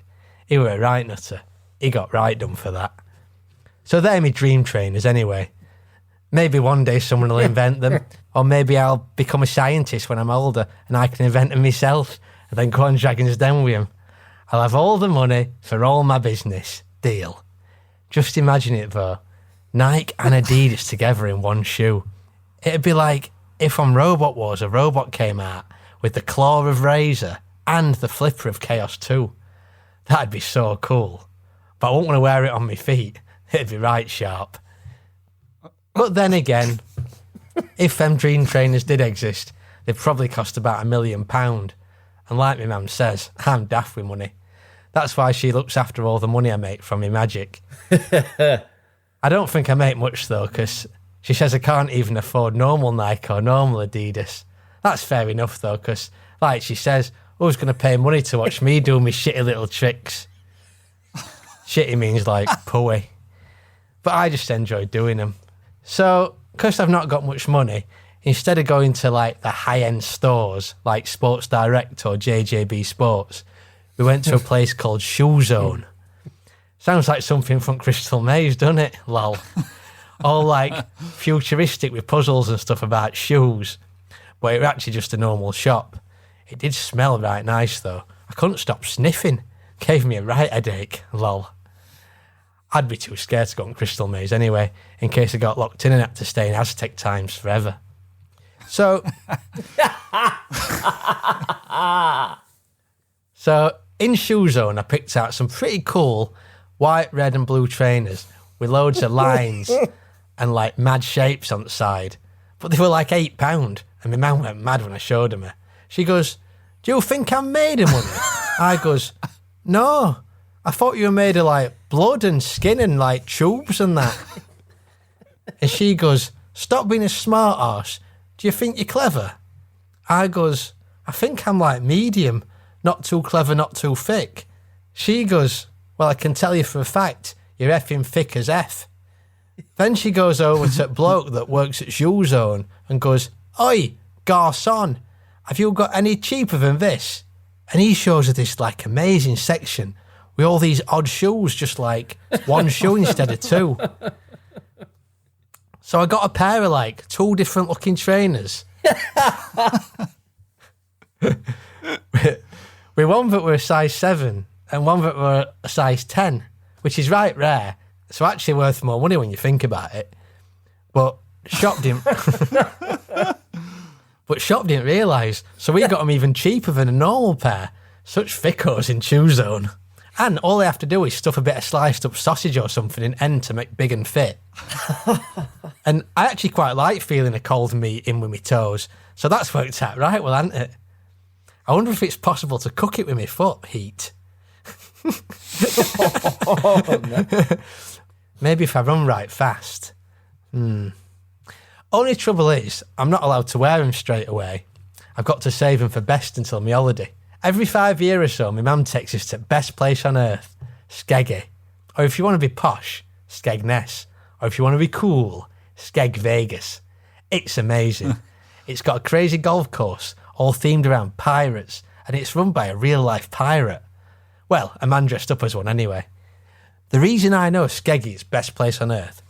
He were a right nutter. He got right done for that. So they're my dream trainers anyway. Maybe one day someone will invent them. Or maybe I'll become a scientist when I'm older and I can invent them myself and then go on Dragon's Den with him. I'll have all the money for all my business. Deal. Just imagine it though. Nike and Adidas together in one shoe. It'd be like if on Robot Wars a robot came out with the claw of Razor and the flipper of Chaos 2. That'd be so cool. But I wouldn't want to wear it on my feet. It'd be right sharp. But then again, if them dream trainers did exist, they'd probably cost about £1 million. And like my mum says, I'm daft with money. That's why she looks after all the money I make from my magic. I don't think I make much though, because she says I can't even afford normal Nike or normal Adidas. That's fair enough though, because like she says, who's going to pay money to watch me do my shitty little tricks? Shitty means like pooey. But I just enjoy doing them. So, because I've not got much money, instead of going to like the high-end stores like Sports Direct or JJB Sports, we went to a place called Shoe Zone. Sounds like something from Crystal Maze, doesn't it? Lol. All like futuristic with puzzles and stuff about shoes. But it was actually just a normal shop. It did smell right nice though. I couldn't stop sniffing. Gave me a right headache. Lol. I'd be too scared to go on Crystal Maze anyway, in case I got locked in and had to stay in Aztec times forever. So in Shoe Zone, I picked out some pretty cool white, red and blue trainers with loads of lines and like mad shapes on the side. But they were like £8 and my mum went mad when I showed them her. She goes, "Do you think I'm made of money?" I goes, "No, I thought you were made of like blood and skin and like tubes and that." And she goes, "Stop being a smart arse. Do you think you're clever?" I goes, "I think I'm like medium, not too clever, not too thick." She goes, "Well, I can tell you for a fact, you're effing thick as F." Then she goes over to a bloke that works at Shoe Zone and goes, "Oi, garçon, have you got any cheaper than this?" And he shows her this like amazing section with all these odd shoes, just like one shoe instead of two. So I got a pair of like 2 different looking trainers. With one that were a size 7 and one that were a size 10, which is right rare. So actually worth more money when you think about it. But shop didn't realise. So we got them even cheaper than a normal pair. Such thickos in Shoe Zone. And all they have to do is stuff a bit of sliced up sausage or something in end to make big and fit. And I actually quite like feeling a cold meat in with my toes. So that's worked out right well, hasn't it? I wonder if it's possible to cook it with my foot heat. Maybe if I run right fast. Only trouble is, I'm not allowed to wear them straight away. I've got to save them for best until my holiday. Every 5 years or so, my mum takes us to best place on earth, Skeggy. Or if you want to be posh, Skegness. Or if you want to be cool, Skeg Vegas. It's amazing. It's got a crazy golf course, all themed around pirates, and it's run by a real-life pirate. Well, a man dressed up as one anyway. The reason I know Skeggy is best place on earth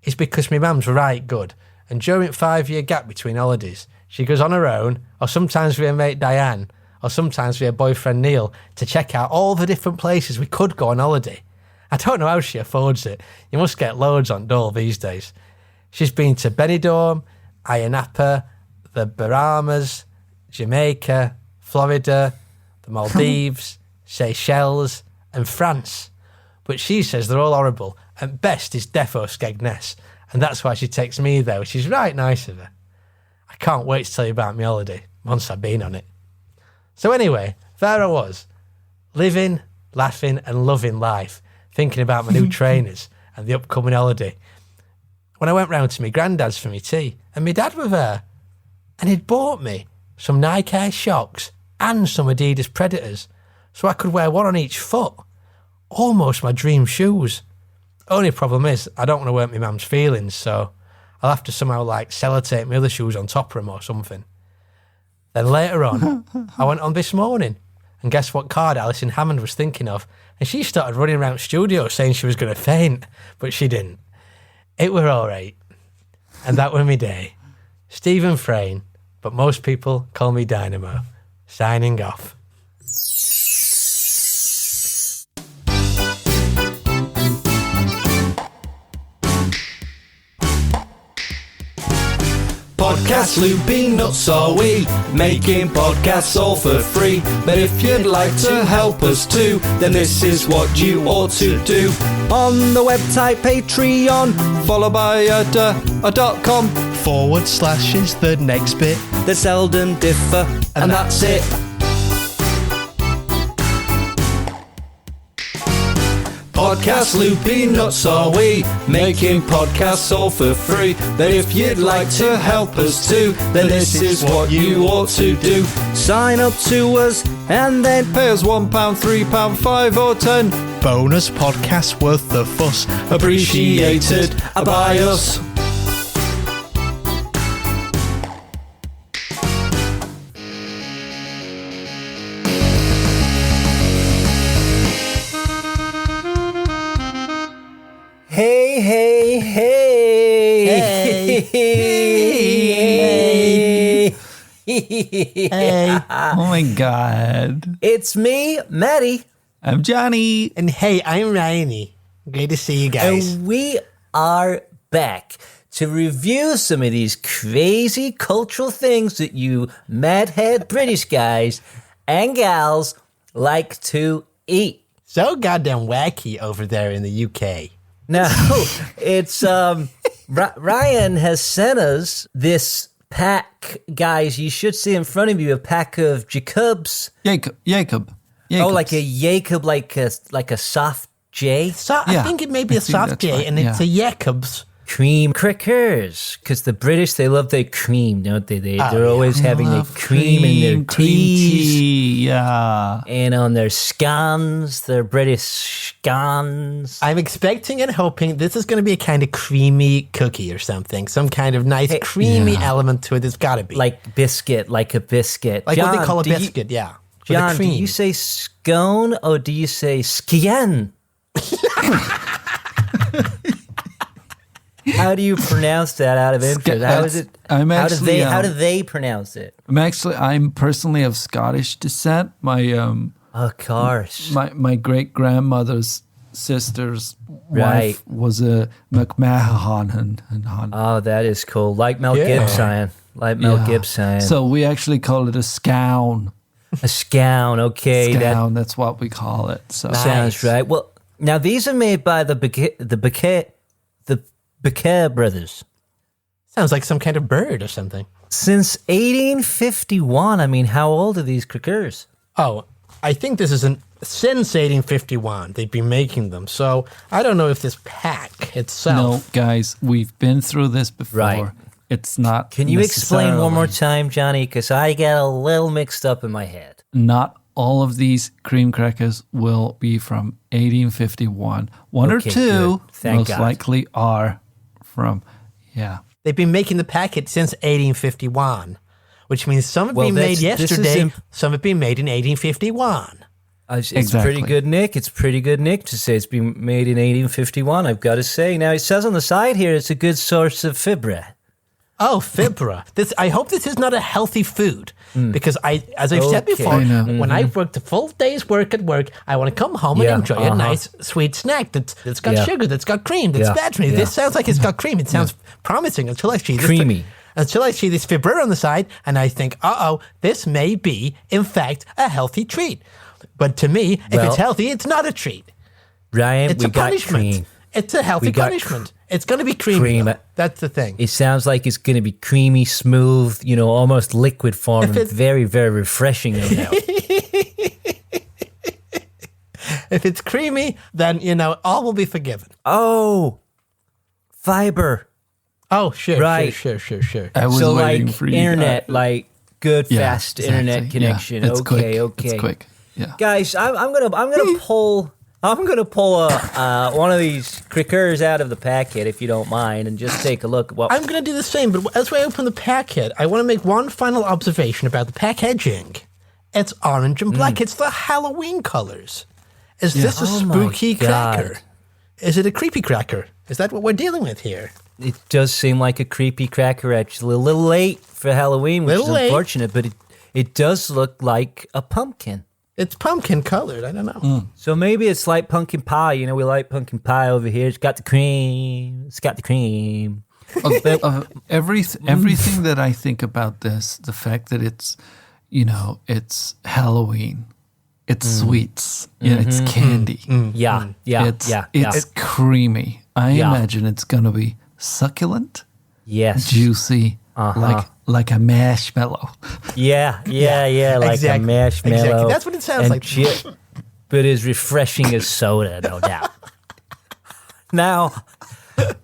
is because my mum's right good, and during the 5-year gap between holidays, she goes on her own, or sometimes with her mate Diane, or sometimes with her boyfriend Neil, to check out all the different places we could go on holiday. I don't know how she affords it. You must get loads on dole these days. She's been to Benidorm, Ayia Napa, the Bahamas, Jamaica, Florida, the Maldives, Seychelles, and France. But she says they're all horrible, and best is defo Skegness, and that's why she takes me there, which is right nice of her. I can't wait to tell you about my holiday once I've been on it. So anyway, there I was, living, laughing and loving life, thinking about my new trainers and the upcoming holiday, when I went round to my granddad's for my tea, and my dad were there, and he'd bought me some Nike Air Shocks and some Adidas Predators, so I could wear one on each foot. Almost my dream shoes. Only problem is, I don't want to hurt my mum's feelings, so I'll have to somehow like sellotape my other shoes on top of them or something. Then later on, I went on This Morning, and guess what card Alison Hammond was thinking of? And she started running around the studio saying she was going to faint, but she didn't. It were all right. And that were my day. Stephen Frayne, but most people call me Dynamo. Signing off. Podcast looping nuts are we, making podcasts all for free. But if you'd like to help us too, then this is what you ought to do. On the website Patreon, followed by a.com. / is the next bit. They seldom differ, and that's it. Podcast looping nuts are we, making podcasts all for free. But if you'd like to help us too, then this is what you ought to do. Sign up to us and then pay us £1, £3, £5 or £10. Bonus podcast worth the fuss. Appreciated by us. Hey, hey, hey. Hey. Oh my God. It's me, Maddie. I'm Johnny. And hey, I'm Ryanie. Great to see you guys. And we are back to review some of these crazy cultural things that you mad-head British guys and gals like to eat. So goddamn wacky over there in the UK. No, it's Ryan has sent us this pack, guys. You should see in front of you a pack of Jacobs. Jacob. Oh, like a Jacob, like a soft J. I think it may be a soft J, right, and it's a Jacobs. Cream crackers, because the British, they love their cream, don't they? They're always having their cream in their teas, yeah, and on their scones, their British scones. I'm expecting and hoping this is going to be a kind of creamy cookie or something, some kind of nice creamy element to it. It's got to be like a biscuit, like John, what they call a biscuit. Yeah, John, do you say scone or do you say skien? How do you pronounce that out of interest? How is it? How do they pronounce it? I'm personally of Scottish descent. Of course. My great grandmother's sister's wife was a McMahon. Oh, that is cool. Like Mel Gibson. So we actually call it a scown. A scown, okay. Scown, that's what we call it. So sounds right. Well, now these are made by the Becker brothers. Sounds like some kind of bird or something. Since 1851. I mean, how old are these crackers? Oh, I think this is since 1851. They've been making them. So I don't know if this pack itself. No, guys, we've been through this before. Right. It's not. Can you explain one more time, Johnny? Because I get a little mixed up in my head. Not all of these cream crackers will be from 1851. One or two most likely are from, They've been making the packet since 1851, which means some have been made yesterday, some have been made in 1851. It's pretty good, Nick. It's pretty good, Nick, to say it's been made in 1851, I've got to say. Now, it says on the side here it's a good source of fibra. Oh, fibra. I hope this is not a healthy food because as I've said before, when I worked a full day's work at work, I want to come home and enjoy a nice sweet snack that's got sugar, that's got cream, that's bad for me. This sounds like it's got cream. It sounds promising until I see this fibra on the side and I think, this may be, in fact, a healthy treat. But to me, if it's healthy, it's not a treat. Ryan, it's a punishment. Cream. It's a healthy punishment. It's going to be creamy. That's the thing. It sounds like it's going to be creamy, smooth, almost liquid form, and very, very refreshing. If it's creamy, then, all will be forgiven. Oh, fiber. Oh, sure, right. Sure. I was waiting for you. Internet, good, fast internet connection. It's okay. It's quick. Yeah. Guys, I'm gonna pull one of these crackers out of the packet, if you don't mind, and just take a look at what... I'm going to do the same, but as I open the packet, I want to make one final observation about the packaging. It's orange and black. It's the Halloween colors. Is this a spooky cracker? Is it a creepy cracker? Is that what we're dealing with here? It does seem like a creepy cracker, actually. A little late for Halloween, which is unfortunate, but it does look like a pumpkin. It's pumpkin colored. I don't know. So maybe it's like pumpkin pie. You know, we like pumpkin pie over here. It's got the cream. Everything that I think about this, the fact that it's, it's Halloween, it's sweets, it's candy. It's creamy. I imagine it's going to be succulent, juicy, like a marshmallow. Like a marshmallow. Exactly. That's what it sounds like. But as refreshing as soda, no doubt. Now,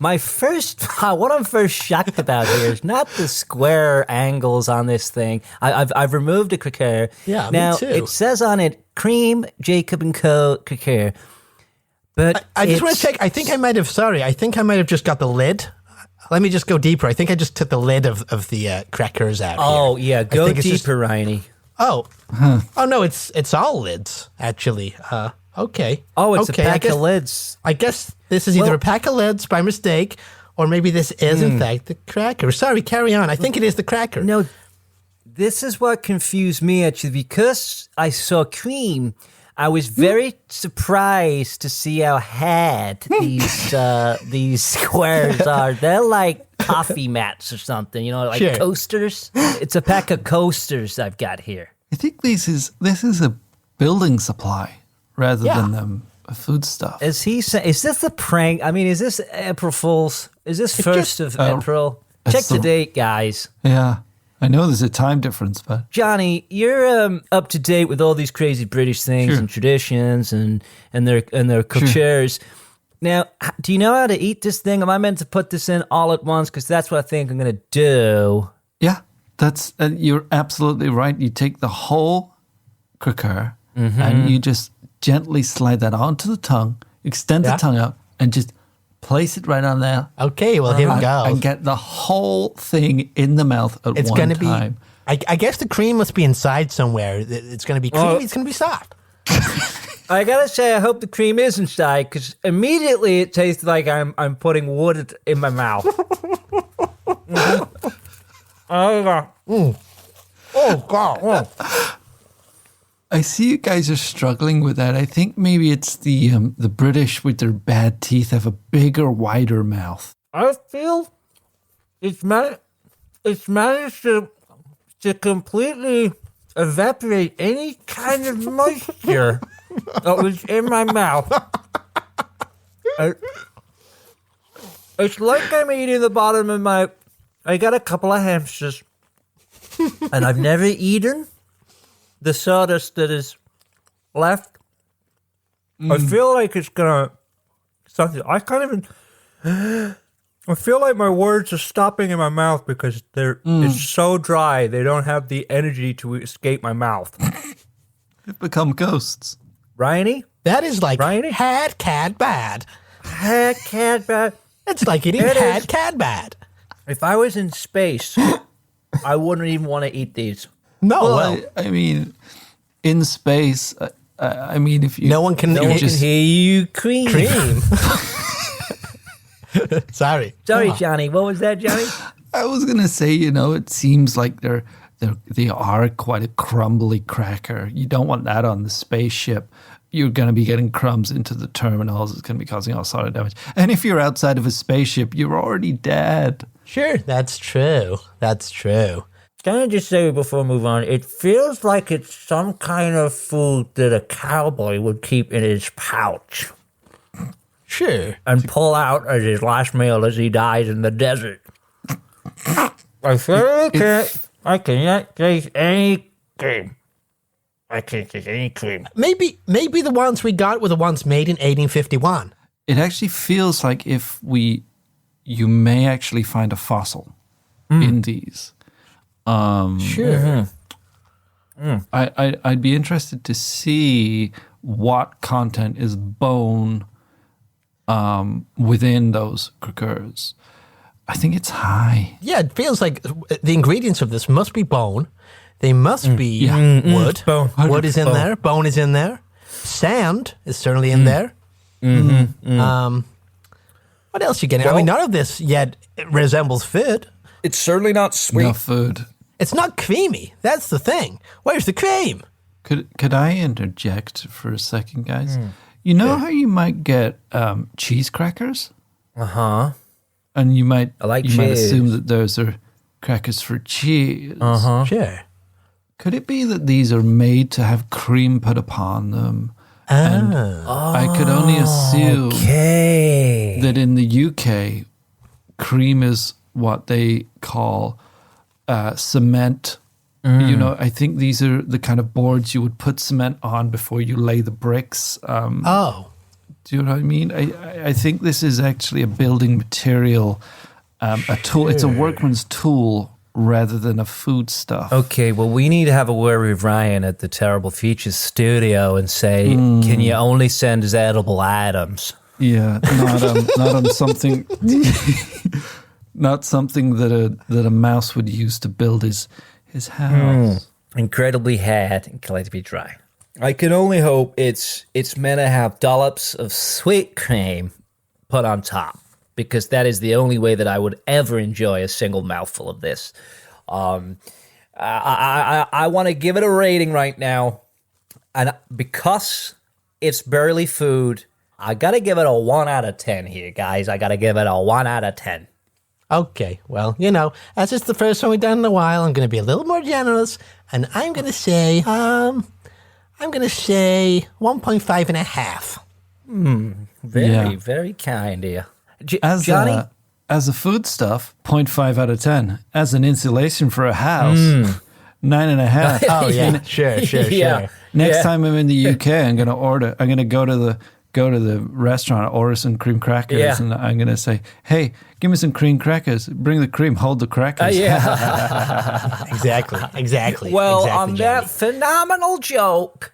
what I'm first shocked about here is not the square angles on this thing. I've removed a cracker. Yeah, now, me too. It says on it, Cream, Jacob & Co. cracker. But I just want to check. I think I might have just got the lid. Let me just go deeper. I think I just took the lid of the crackers out. Oh, here. yeah. Go deeper, Ryan. Oh. Oh, no, it's all lids, actually. Okay. Oh, it's a pack of lids. I guess this is either a pack of lids by mistake, or maybe this is, in fact, the cracker. Sorry, carry on. I think it is the cracker. No, this is what confused me, actually, because I saw cream. I was very surprised to see how hard these squares are. They're like coffee mats or something, like coasters. It's a pack of coasters I've got here. I think this is a building supply rather than a food stuff. Is this a prank? I mean, is this April Fool's? Is this first of April? Check the date, guys. Yeah. I know there's a time difference, but Johnny, you're up to date with all these crazy British things and traditions and their cultures. Now, do you know how to eat this thing? Am I meant to put this in all at once? Because that's what I think I'm going to do. Yeah, you're absolutely right. You take the whole cracker and you just gently slide that onto the tongue, extend the tongue out, and just place it right on there. Okay, well, here we go. And get the whole thing in the mouth at one time. I guess the cream must be inside somewhere. It's going to be creamy. It's going to be soft. I gotta say, I hope the cream is inside, because immediately it tastes like I'm putting wood in my mouth. Oh God! I see you guys are struggling with that. I think maybe it's the British with their bad teeth have a bigger, wider mouth. I feel it's managed to completely evaporate any kind of moisture that was in my mouth. It's like I'm eating the bottom of my... I got a couple of hamsters, and I've never eaten the sawdust that is left. I feel like it's gonna... something. I feel like my words are stopping in my mouth because it's so dry. They don't have the energy to escape my mouth. They've become ghosts. Ryan-y? That is like Ryan-y? had cad bad. Had cad bad. It's like eating had cad bad. If I was in space, I wouldn't even want to eat these. No, well, I mean, in space, I mean, if you... No one can hear you cream. Sorry, Johnny. What was that, Johnny? I was going to say, it seems like they are quite a crumbly cracker. You don't want that on the spaceship. You're going to be getting crumbs into the terminals. It's going to be causing all sort of damage. And if you're outside of a spaceship, you're already dead. Sure, that's true. Can I just say before we move on, it feels like it's some kind of food that a cowboy would keep in his pouch. Sure. And pull out as his last meal as he dies in the desert. I cannot taste any cream. I can't taste any cream. Maybe the ones we got were the ones made in 1851. It actually feels like you may actually find a fossil in these. Sure. I'd be interested to see what content is bone within those crackers. I think it's high. Yeah, it feels like the ingredients of this must be bone. They must be wood. Bone. Wood is in there. Bone is in there. Sand is certainly in there. What else you getting? I mean, none of this yet resembles food. It's certainly not sweet. No food. It's not creamy. That's the thing. Where's the cream? Could I interject for a second, guys? You know how you might get cheese crackers? Uh-huh. And you might like you might cheese. assume that those are crackers for cheese. Uh-huh. Sure. Could it be that these are made to have cream put upon them? And I could only assume that in the UK, cream is what they call cement. You know, I think these are the kind of boards you would put cement on before you lay the bricks. Do you know what I mean? I think this is actually a building material, a tool. It's a workman's tool rather than a foodstuff. Okay, well, we need to have a word with Ryan at the Terrible Features studio and say, can you only send us edible items? Yeah, not on something, not something that a mouse would use to build his house. Incredibly hard and collectively dry. I can only hope it's meant to have dollops of sweet cream put on top, because that is the only way that I would ever enjoy a single mouthful of this. I want to give it a rating right now, and because it's barely food, I got to give it a 1 out of 10 here, guys. I got to give it a 1 out of 10. Okay, well, you know, as it's the first one we've done in a while, I'm going to be a little more generous, and I'm going to say, 1.5 and a half. Very kind of you. Johnny? As a foodstuff, 0.5 out of 10. As an insulation for a house, 9.5. Oh, yeah, sure. Next time I'm in the UK, I'm going to go to the restaurant, order some cream crackers, and I'm going to say, hey, give me some cream crackers. Bring the cream, hold the crackers. Exactly. Well, on that phenomenal joke,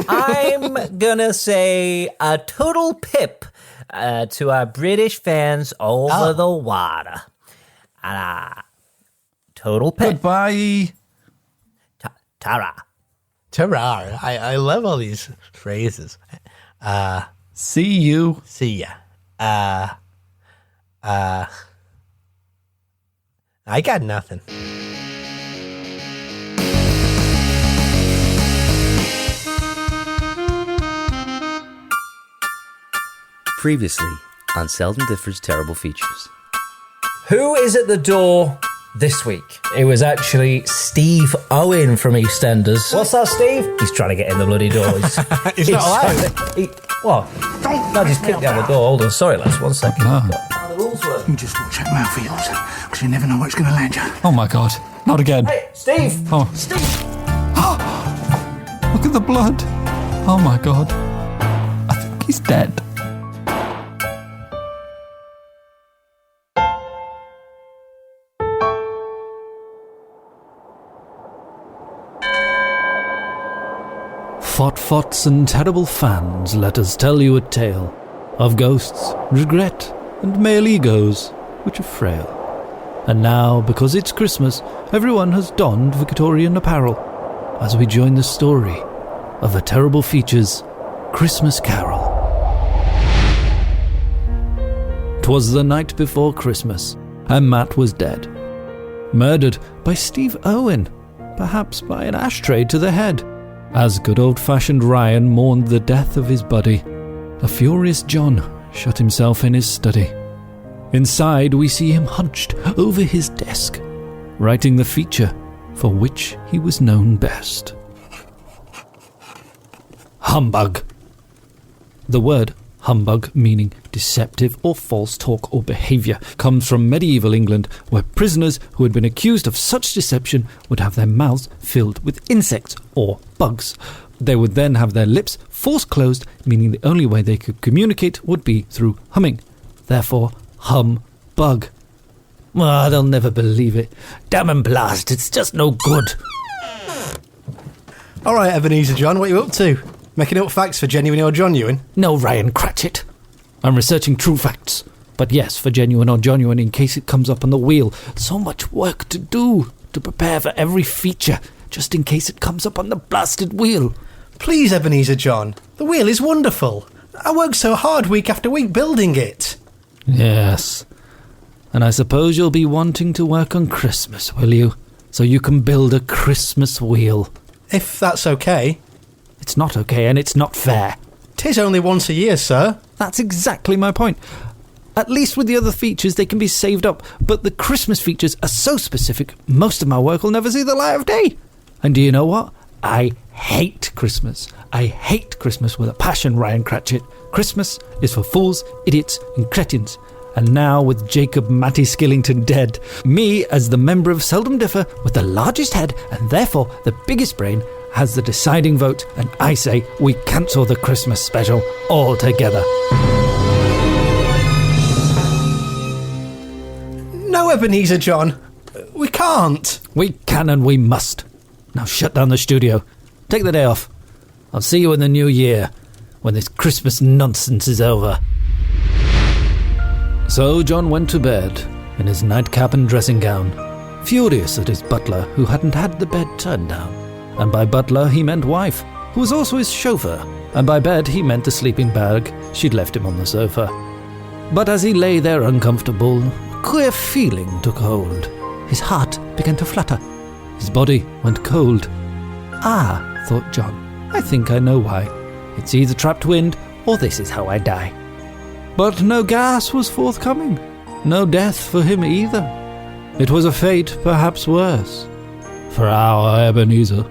I'm going to say a total pip to our British fans over the water. Total pip. Goodbye. Tara. I love all these phrases. See you. See ya. I got nothing. Previously on Seldom Differ's Terrible Features. Who is at the door this week? It was actually Steve Owen from EastEnders. What's that, Steve? He's trying to get in the bloody door. He's not allowed. What? No, just kick down the door. Hold on. Sorry, lads. 1 second. The rules were. You just watch out out for yours, because you never know what's going to land you. Oh my God, not again. Hey, Steve! Oh. Steve! Look at the blood. Oh my God. I think he's dead. Fot-fots and terrible fans, let us tell you a tale of ghosts, regret, and male egos, which are frail. And now, because it's Christmas, everyone has donned Victorian apparel, as we join the story of A Terrible Features Christmas Carol. 'Twas the night before Christmas, and Matt was dead. Murdered by Steve Owen, perhaps by an ashtray to the head. As good old-fashioned Ryan mourned the death of his buddy, a furious John shut himself in his study. Inside we see him hunched over his desk, writing the feature for which he was known best. Humbug. The word humbug, meaning deceptive or false talk or behaviour, comes from medieval England, where prisoners who had been accused of such deception would have their mouths filled with insects or bugs. They would then have their lips forced closed, meaning the only way they could communicate would be through humming. Therefore, humbug. Oh, they'll never believe it. Damn and blast, it's just no good. All right, Ebenezer John, what are you up to? Making up facts for genuine or genuine? No, Ryan Cratchit. I'm researching true facts. But yes, for genuine or genuine, in case it comes up on the wheel. So much work to do to prepare for every feature, just in case it comes up on the blasted wheel. Please, Ebenezer John, the wheel is wonderful. I work so hard week after week building it. Yes. And I suppose you'll be wanting to work on Christmas, will you? So you can build a Christmas wheel. If that's okay. It's not okay, and it's not fair. 'Tis only once a year, sir. That's exactly my point. At least with the other features, they can be saved up. But the Christmas features are so specific, most of my work will never see the light of day. And do you know what? I hate Christmas. I hate Christmas with a passion, Ryan Cratchit. Christmas is for fools, idiots, and cretins. And now, with Jacob Matty Skillington dead, me, as the member of Seldom Differ with the largest head and therefore the biggest brain, has the deciding vote, and I say we cancel the Christmas special altogether. No, Ebenezer John. We can't. We can and we must. Now shut down the studio. Take the day off. I'll see you in the new year, when this Christmas nonsense is over. So John went to bed, in his nightcap and dressing gown, furious at his butler, who hadn't had the bed turned down. And by butler he meant wife, who was also his chauffeur. And by bed he meant the sleeping bag she'd left him on the sofa. But as he lay there uncomfortable, a queer feeling took hold. His heart began to flutter. His body went cold. Ah, thought John, I think I know why. It's either trapped wind or this is how I die. But no gas was forthcoming. No death for him either. It was a fate perhaps worse for our Ebenezer.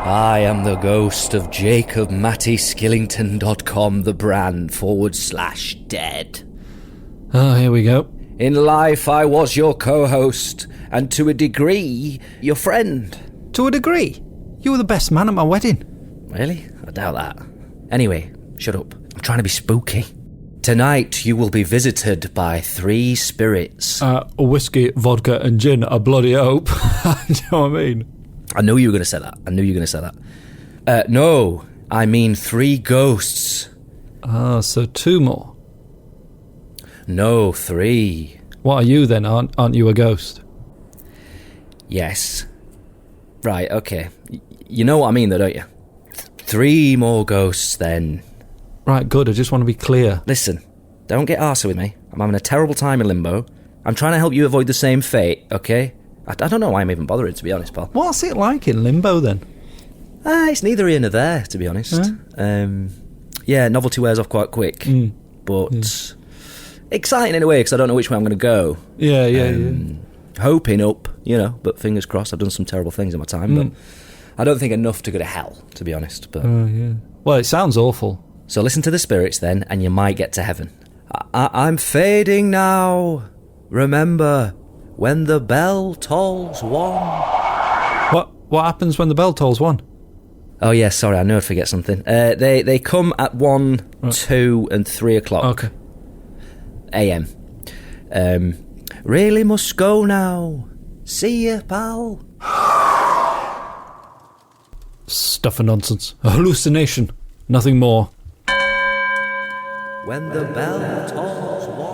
I am the ghost of JacobMattySkillington.com, the brand /dead. Oh, here we go. In life, I was your co-host, and to a degree, your friend. To a degree? You were the best man at my wedding. Really? I doubt that. Anyway, shut up. I'm trying to be spooky. Tonight, you will be visited by 3 spirits. Whiskey, vodka, and gin, I bloody hope. Do you know what I mean? I knew you were going to say that. No, I mean 3 ghosts. Ah, so 2 more. No, 3. What are you then? Aren't you a ghost? Yes. Right, okay. You know what I mean though, don't you? 3 more ghosts then. Right, good. I just want to be clear. Listen, don't get arsey with me. I'm having a terrible time in limbo. I'm trying to help you avoid the same fate, okay? I don't know why I'm even bothering, to be honest, pal. What's it like in limbo then? It's neither here nor there, to be honest. Yeah, novelty wears off quite quick. But exciting in a way, because I don't know which way I'm going to go. Yeah. Hoping up, but fingers crossed. I've done some terrible things in my time, but I don't think enough to go to hell, to be honest. But Well, it sounds awful. So listen to the spirits then, and you might get to heaven. I'm fading now. Remember, when the bell tolls 1. What happens when the bell tolls 1? Oh yeah, sorry, I know I'd forget something. They come at 1, 2, and 3 o'clock. Okay. AM. Really must go now. See ya, pal. Stuff and nonsense. A hallucination. Nothing more. When the bell tolls 1.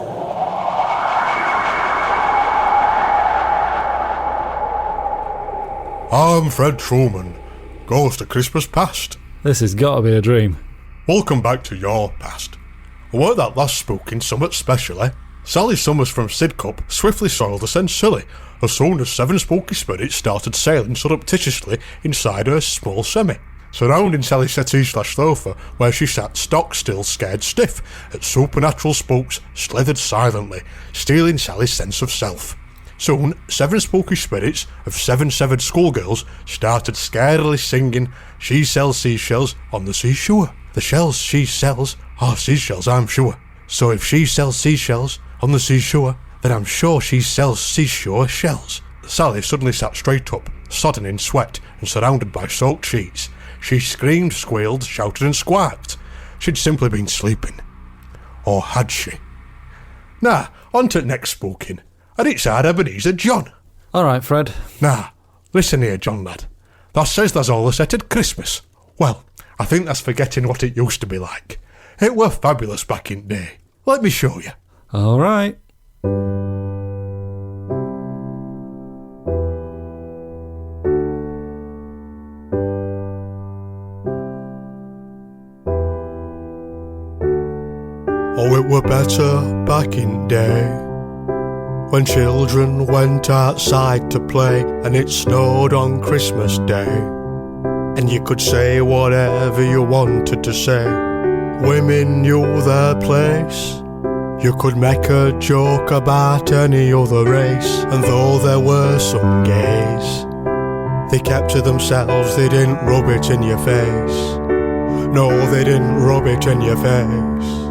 I'm Fred Trueman, ghost of Christmas past. This has got to be a dream. Welcome back to your past. I weren't that last spooking somewhat special, eh? Sally Summers from Sidcup swiftly soiled us and silly as soon as 7 spooky spirits started sailing surreptitiously inside her small semi, surrounding Sally's settee/sofa where she sat stock still scared stiff as supernatural spooks slithered silently, stealing Sally's sense of self. Soon, 7 spooky spirits of 7 severed schoolgirls started scarily singing She Sells Seashells on the Seashore. The shells she sells are seashells, I'm sure. So if she sells seashells on the seashore, then I'm sure she sells seashore shells. Sally suddenly sat straight up, sodden in sweat and surrounded by soaked sheets. She screamed, squealed, shouted and squawked. She'd simply been sleeping. Or had she? Nah, on to next spooking. And it's our Ebenezer John. All right, Fred. Nah, listen here, John lad. Thou says there's all a set at Christmas. Well, I think that's forgetting what it used to be like. It were fabulous back in day. Let me show you. All right. Oh, it were better back in day, when children went outside to play, and it snowed on Christmas Day, and you could say whatever you wanted to say. Women knew their place. You could make a joke about any other race, and though there were some gays, they kept to themselves, they didn't rub it in your face. No, they didn't rub it in your face.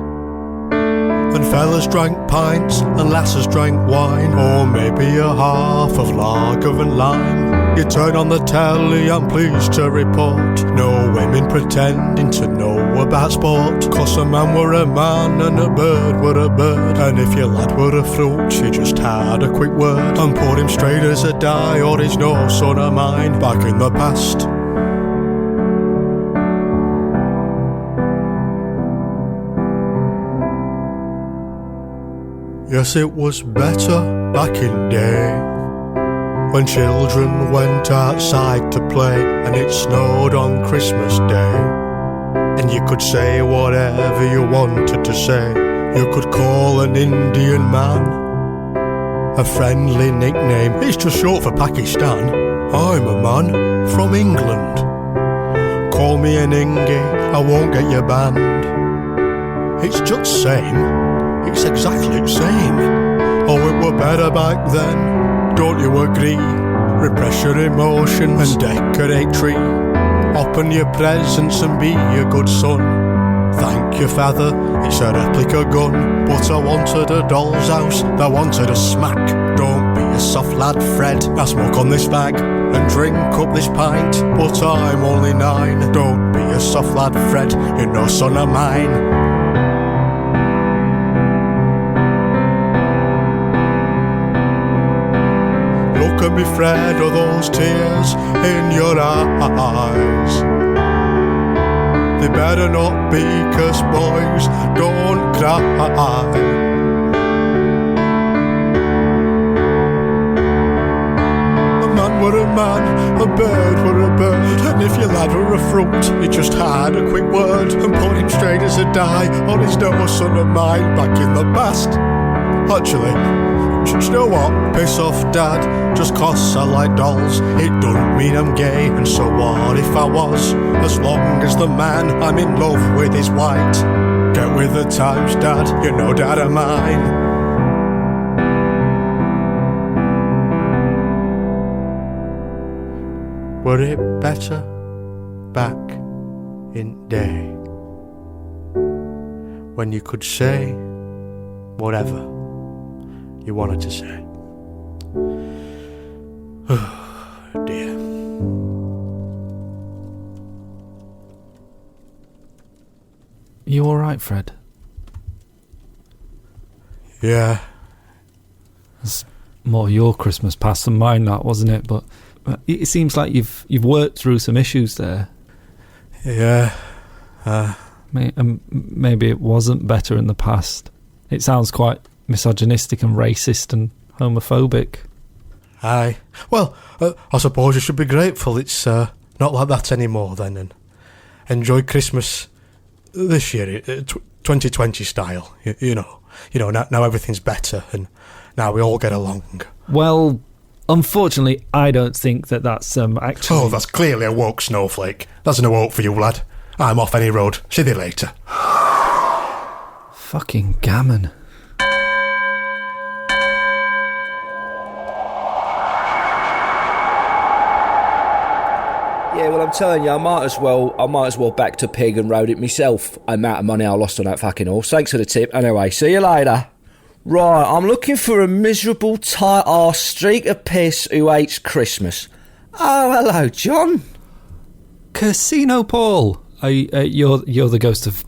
And fellas drank pints and lasses drank wine, or maybe a half of lager and lime. You turn on the telly, I'm pleased to report, no women pretending to know about sport. Cause a man were a man and a bird were a bird, and if your lad were a fruit, you just had a quick word and put him straight as a die, or he's no son of mine. Back in the past, yes, it was better back in day, when children went outside to play, and it snowed on Christmas Day, and you could say whatever you wanted to say. You could call an Indian man a friendly nickname, it's just short for Pakistan. I'm a man from England. Call me an Ingie, I won't get you banned. It's just same, it's exactly the same. Oh, it were better back then, don't you agree? Repress your emotions and decorate tree. Open your presents and be a good son. Thank your father, it's a replica gun. But I wanted a doll's house, I wanted a smack. Don't be a soft lad, Fred, I smoke on this bag and drink up this pint, but I'm only 9. Don't be a soft lad, Fred, you're no son of mine. Look at me, Fred, are those tears in your eyes? They better not be, 'cause boys don't cry. A man were a man, a bird were a bird, and if your lad were a fruit, you just had a quick word and put him straight as a die, or he's no son of mine. Back in the past, actually, do you know what? Piss off, Dad, just 'cause I like dolls, it don't mean I'm gay, and so what if I was? As long as the man I'm in love with is white. Get with the times, Dad, you're no dad of mine. Were it better back in day, when you could say whatever you wanted to say? Oh dear. You all right, Fred? Yeah. It's more your Christmas past than mine, that, wasn't it? But it seems like you've worked through some issues there. Yeah. Maybe it wasn't better in the past. It sounds quite misogynistic and racist and homophobic. Aye. Well, I suppose you should be grateful it's not like that anymore then, and enjoy Christmas this year, 2020 style. You know, now everything's better, and now we all get along. Well, unfortunately, I don't think that's actually... Oh, that's clearly a woke snowflake. That's no hope for you, lad. I'm off any road. See you later. Fucking gammon. Yeah, well, I'm telling you, I might as well back to pig and rode it myself. Amount of money I lost on that fucking horse. Thanks for the tip. Anyway, see you later. Right, I'm looking for a miserable, tight-arse streak of piss who hates Christmas. Oh, hello, John. Casino Paul. You're the ghost of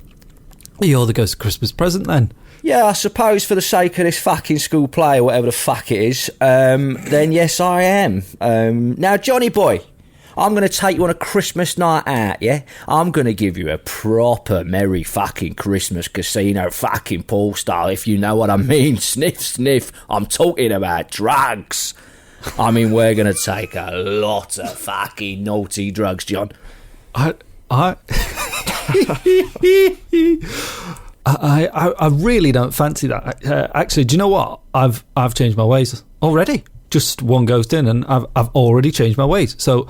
Christmas present then? Yeah, I suppose for the sake of this fucking school play or whatever the fuck it is, then yes, I am. Now, Johnny boy, I'm going to take you on a Christmas night out, yeah? I'm going to give you a proper merry fucking Christmas casino fucking Paul style, if you know what I mean. Sniff, sniff. I'm talking about drugs. I mean, we're going to take a lot of fucking naughty drugs, John. I I really don't fancy that. Actually, do you know what? I've changed my ways already. Just one ghost in, and I've already changed my ways. So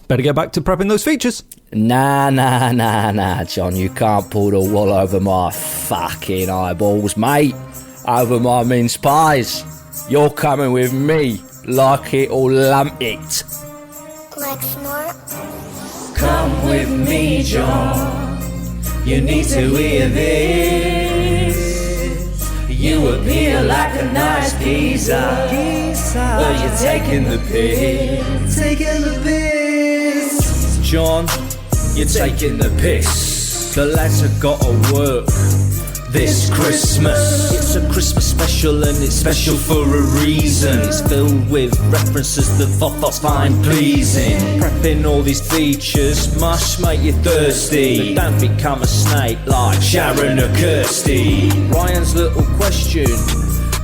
better get back to prepping those features. Nah, John. You can't pull the wool over my fucking eyeballs, mate. Over my mince pies. You're coming with me, like it or lump it. Like snort. Come with me, John. You need to hear this. You appear like a nice geezer. But you're taking the piss. Taking the piss. John, you're taking the piss. The lads have got to work this Christmas. It's a Christmas special and it's special for a reason. It's filled with references that Fothos find pleasing. Prepping all these features must make you thirsty, but don't become a snake like Sharon or Kirsty. Ryan's little question,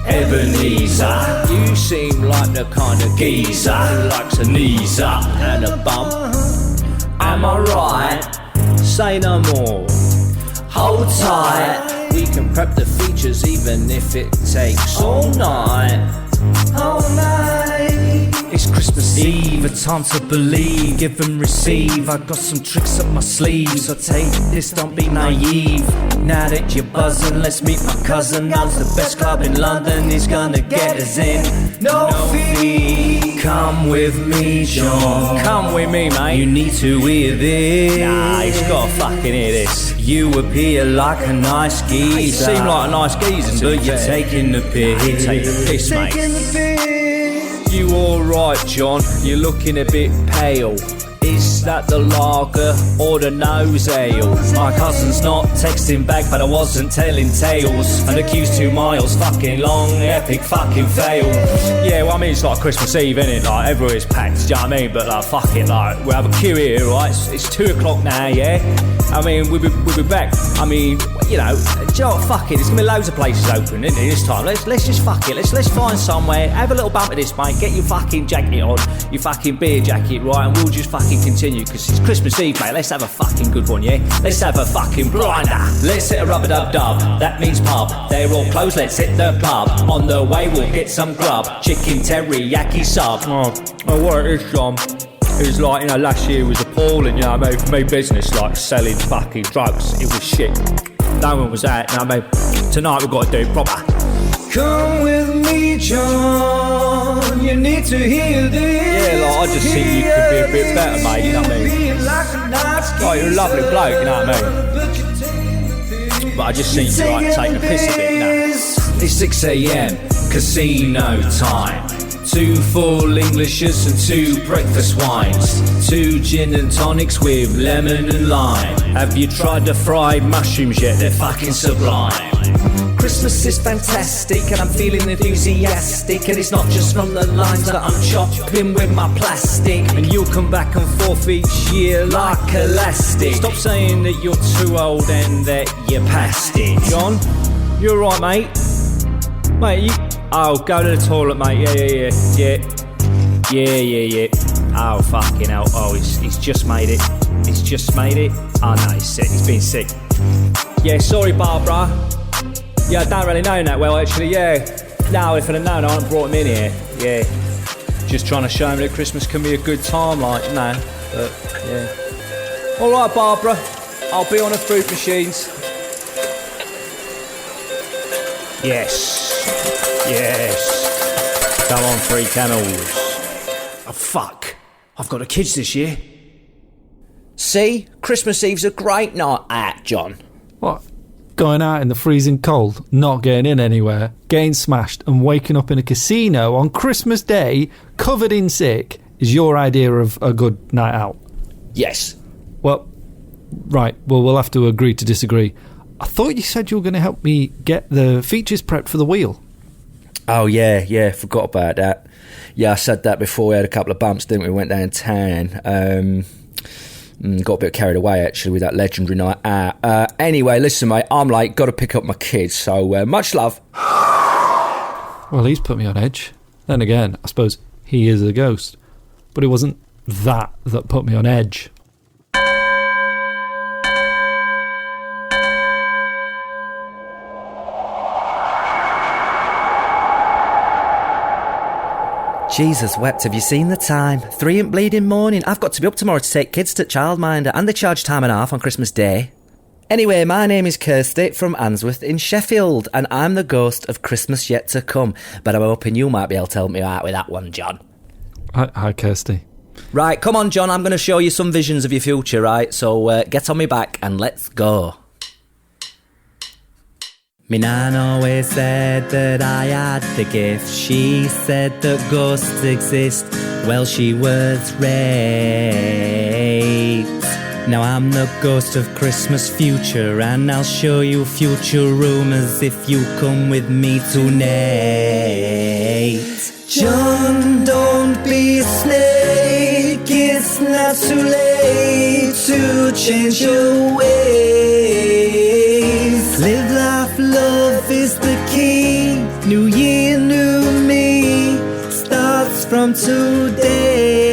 Ebenezer, you seem like the kind of geezer who likes a knees up and a bump. Am I right? Say no more. Hold tight. We can prep the features even if it takes all night. All night. It's Christmas Eve, a time to believe, give and receive. I got some tricks up my sleeve, so take this, don't be naive. Now that you're buzzing, let's meet my cousin. Knows the best club in London, he's gonna get us in. No fee. Come with me, John. Come with me, mate. You need to hear this. Nah, he's gotta fucking hear this. You appear like a nice geezer. You seem like a nice geezer, but you're taking the piss. You take the piss, mate. You alright, John? You're looking a bit pale. Is that the lager or the nose ale? My cousin's not texting back, but I wasn't telling tales. And the queue's 2 miles, fucking long, epic fucking fail. Yeah, well, I mean, it's like Christmas Eve, innit? Like, everywhere's packed, do you know what I mean? But, like, fuck it, like, we have a queue here, right? It's 2 o'clock now, yeah? I mean, we'll be back. I mean, you know, do you know what? Fuck it, there's gonna be loads of places open, isn't it, this time? Let's just fuck it. Let's find somewhere, have a little bump of this, mate. Get your fucking jacket on, your fucking beer jacket, right? And we'll just fucking continue, because it's Christmas Eve, mate. Let's have a fucking good one, yeah? Let's have a fucking blinder. Let's hit a rub-a-dub-dub, that means pub. They're all closed, let's hit the pub. On the way, we'll get some grub. Chicken teriyaki sub. Oh, what it is, John, is like, you know, last year was appalling, you know what I mean? For me, business, like selling fucking drugs, it was shit. No one was out, you know what I mean? Tonight we've got to do it proper. Come with me, John. You need to hear this. Yeah, like, I just think you could be a bit better, mate, you know what I mean? Like, you're a lovely bloke, you know what I mean? But I just think you like taking a piss a bit, you know? It's 6 a.m, casino time. 2 full Englishes and 2 breakfast wines. 2 gin and tonics with lemon and lime. Have you tried the fried mushrooms yet? They're fucking sublime. Christmas is fantastic and I'm feeling enthusiastic. And it's not just from the lines that I'm chopping with my plastic. And you'll come back and forth each year like elastic. Stop saying that you're too old and that you're past it. John, you alright, mate? Mate, you... Oh, go to the toilet, mate. Yeah. Oh, fucking hell. Oh, he's just made it. Oh, no, he's sick. He's been sick. Yeah, sorry, Barbara. Yeah, I don't really know him that well, actually, yeah. No, if I'd have known, I wouldn't have brought him in here. Yeah. Just trying to show him that Christmas can be a good time, like, no. But, yeah. All right, Barbara. I'll be on the fruit machines. Yes. Come on, 3 camels. Oh, fuck. I've got the kids this year. See? Christmas Eve's a great night out, John. What? Going out in the freezing cold, not getting in anywhere, getting smashed and waking up in a casino on Christmas Day, covered in sick, is your idea of a good night out? Yes. Well, right. Well, we'll have to agree to disagree. I thought you said you were going to help me get the features prepped for the wheel. Oh, yeah, forgot about that. Yeah, I said that before. We had a couple of bumps, didn't we? We went downtown. Got a bit carried away, actually, with that legendary night out. Anyway, listen, mate, I'm late. Got to pick up my kids, so much love. Well, he's put me on edge. Then again, I suppose he is a ghost. But it wasn't that put me on edge. Jesus wept, have you seen the time? 3 in bleeding morning. I've got to be up tomorrow to take kids to childminder, and they charge time and a half on Christmas Day. Anyway, my name is Kirsty from Handworth in Sheffield, and I'm the ghost of Christmas yet to come. But I'm hoping you might be able to help me out with that one, John. Hi, Kirsty. Right, come on, John, I'm going to show you some visions of your future, right? So get on me back and let's go. Me nan always said that I had the gift. She said that ghosts exist. Well, she was right. Now I'm the ghost of Christmas future, and I'll show you future rumours if you come with me tonight. John, don't be a snake. It's not too late to change your ways. Live, laugh, love is the key. New year, new me starts from today.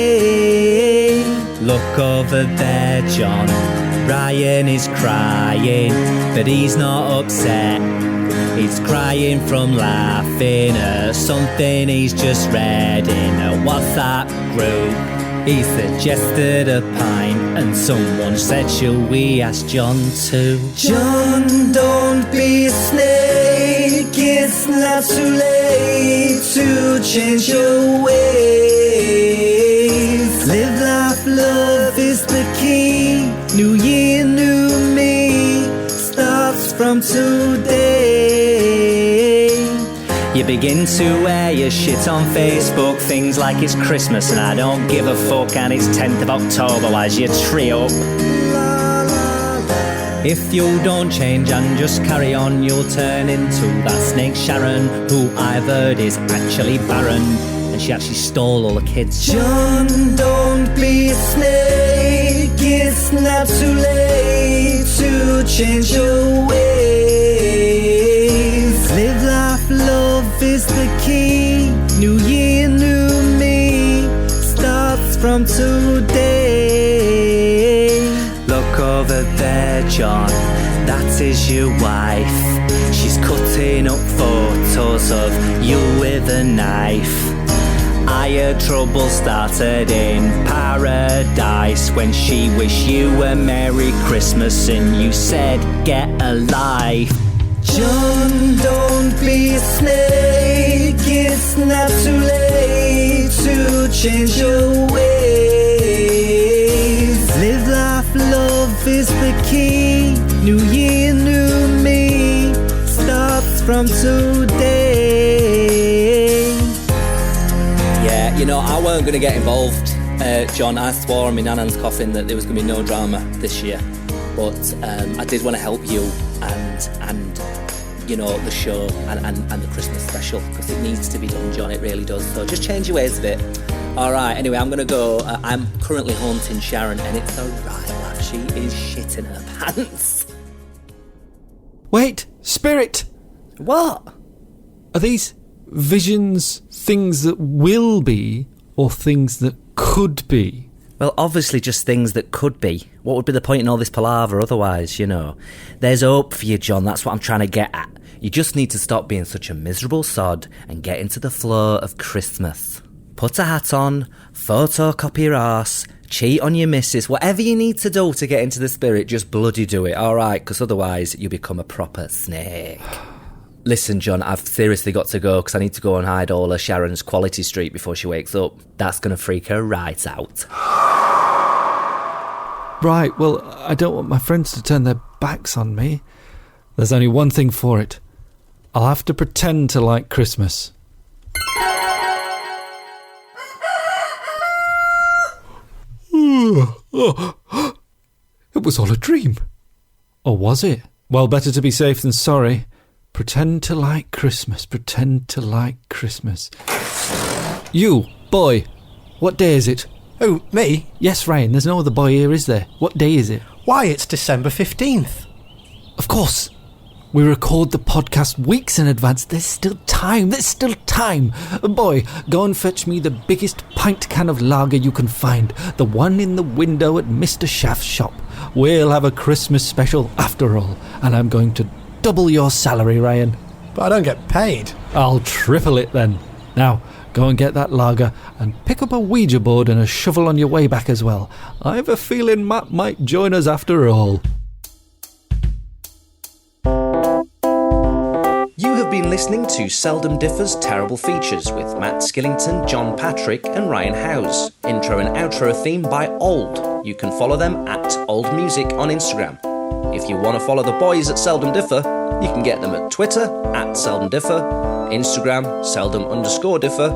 Look over there, John. Brian is crying, but he's not upset. He's crying from laughing at something he's just read in a WhatsApp group. He suggested a pint, and someone said, shall we ask John too? John, don't be a snake. It's not too late to change your ways. Live, laugh, love is the key. New year, new me starts from today. You begin to wear your shit on Facebook, things like it's Christmas and I don't give a fuck, and it's 10th of October as you tree up. If you don't change and just carry on, you'll turn into that snake Sharon, who I've heard is actually barren, and she actually stole all the kids. John, don't be a snake. It's not too late to change your ways. Live, laugh, love is the key. New year, new me starts from today. Look over there, John, that is your wife. She's cutting up photos of you with a knife. I heard trouble started in paradise when she wished you a Merry Christmas and you said, get a life. John, don't be a snake. It's not too late to change your ways. Live, laugh, love is the key. New year, new me starts from today. Yeah, you know, I weren't going to get involved, John. I swore on my nan's coffin that there was going to be no drama this year. But I did want to help you and you know, the show and the Christmas special, because it needs to be done, John, it really does. So just change your ways a bit. Alright, anyway, I'm going to go. I'm currently haunting Sharon, and it's alright, lad. She is shitting her pants. Wait, spirit! What? Are these visions things that will be, or things that could be? Well, obviously just things that could be. What would be the point in all this palaver otherwise, you know? There's hope for you, John, that's what I'm trying to get at. You just need to stop being such a miserable sod and get into the flow of Christmas. Put a hat on, photocopy your arse, cheat on your missus, whatever you need to do to get into the spirit, just bloody do it, alright? Because otherwise you become a proper snake. Listen, John, I've seriously got to go because I need to go and hide all of Sharon's Quality Street before she wakes up. That's going to freak her right out. Right, well, I don't want my friends to turn their backs on me. There's only one thing for it. I'll have to pretend to like Christmas. It was all a dream. Or was it? Well, better to be safe than sorry. Pretend to like Christmas, pretend to like Christmas. You, boy, what day is it? Who, me? Yes, Ryan, there's no other boy here, is there? What day is it? Why, it's December 15th. Of course. We record the podcast weeks in advance. There's still time. Boy, go and fetch me the biggest pint can of lager you can find. The one in the window at Mr. Shaft's shop. We'll have a Christmas special after all. And I'm going to double your salary, Ryan. But I don't get paid. I'll triple it then. Now, go and get that lager and pick up a Ouija board and a shovel on your way back as well. I have a feeling Matt might join us after all. You have been listening to Seldom Differ's Terrible Features with Matt Skillington, John Patrick and Ryan Howes. Intro and outro theme by Old. You can follow them at Old Music on Instagram. If you want to follow the boys at Seldom Differ, you can get them at Twitter at Seldom Differ, Instagram Seldom_Differ,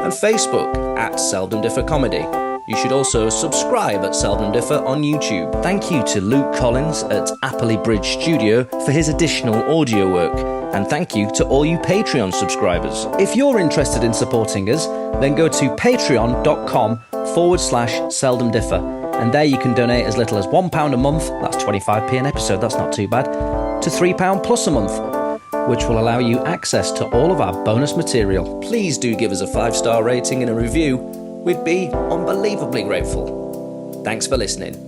and Facebook at Seldom Differ Comedy. You should also subscribe at Seldom Differ on YouTube. Thank you to Luke Collins at Appley Bridge Studio for his additional audio work. And thank you to all you Patreon subscribers. If you're interested in supporting us, then go to patreon.com/Seldom Differ. And there you can donate as little as £1 a month, that's 25p an episode, that's not too bad, to £3 plus a month, which will allow you access to all of our bonus material. Please do give us a 5-star rating and a review. We'd be unbelievably grateful. Thanks for listening.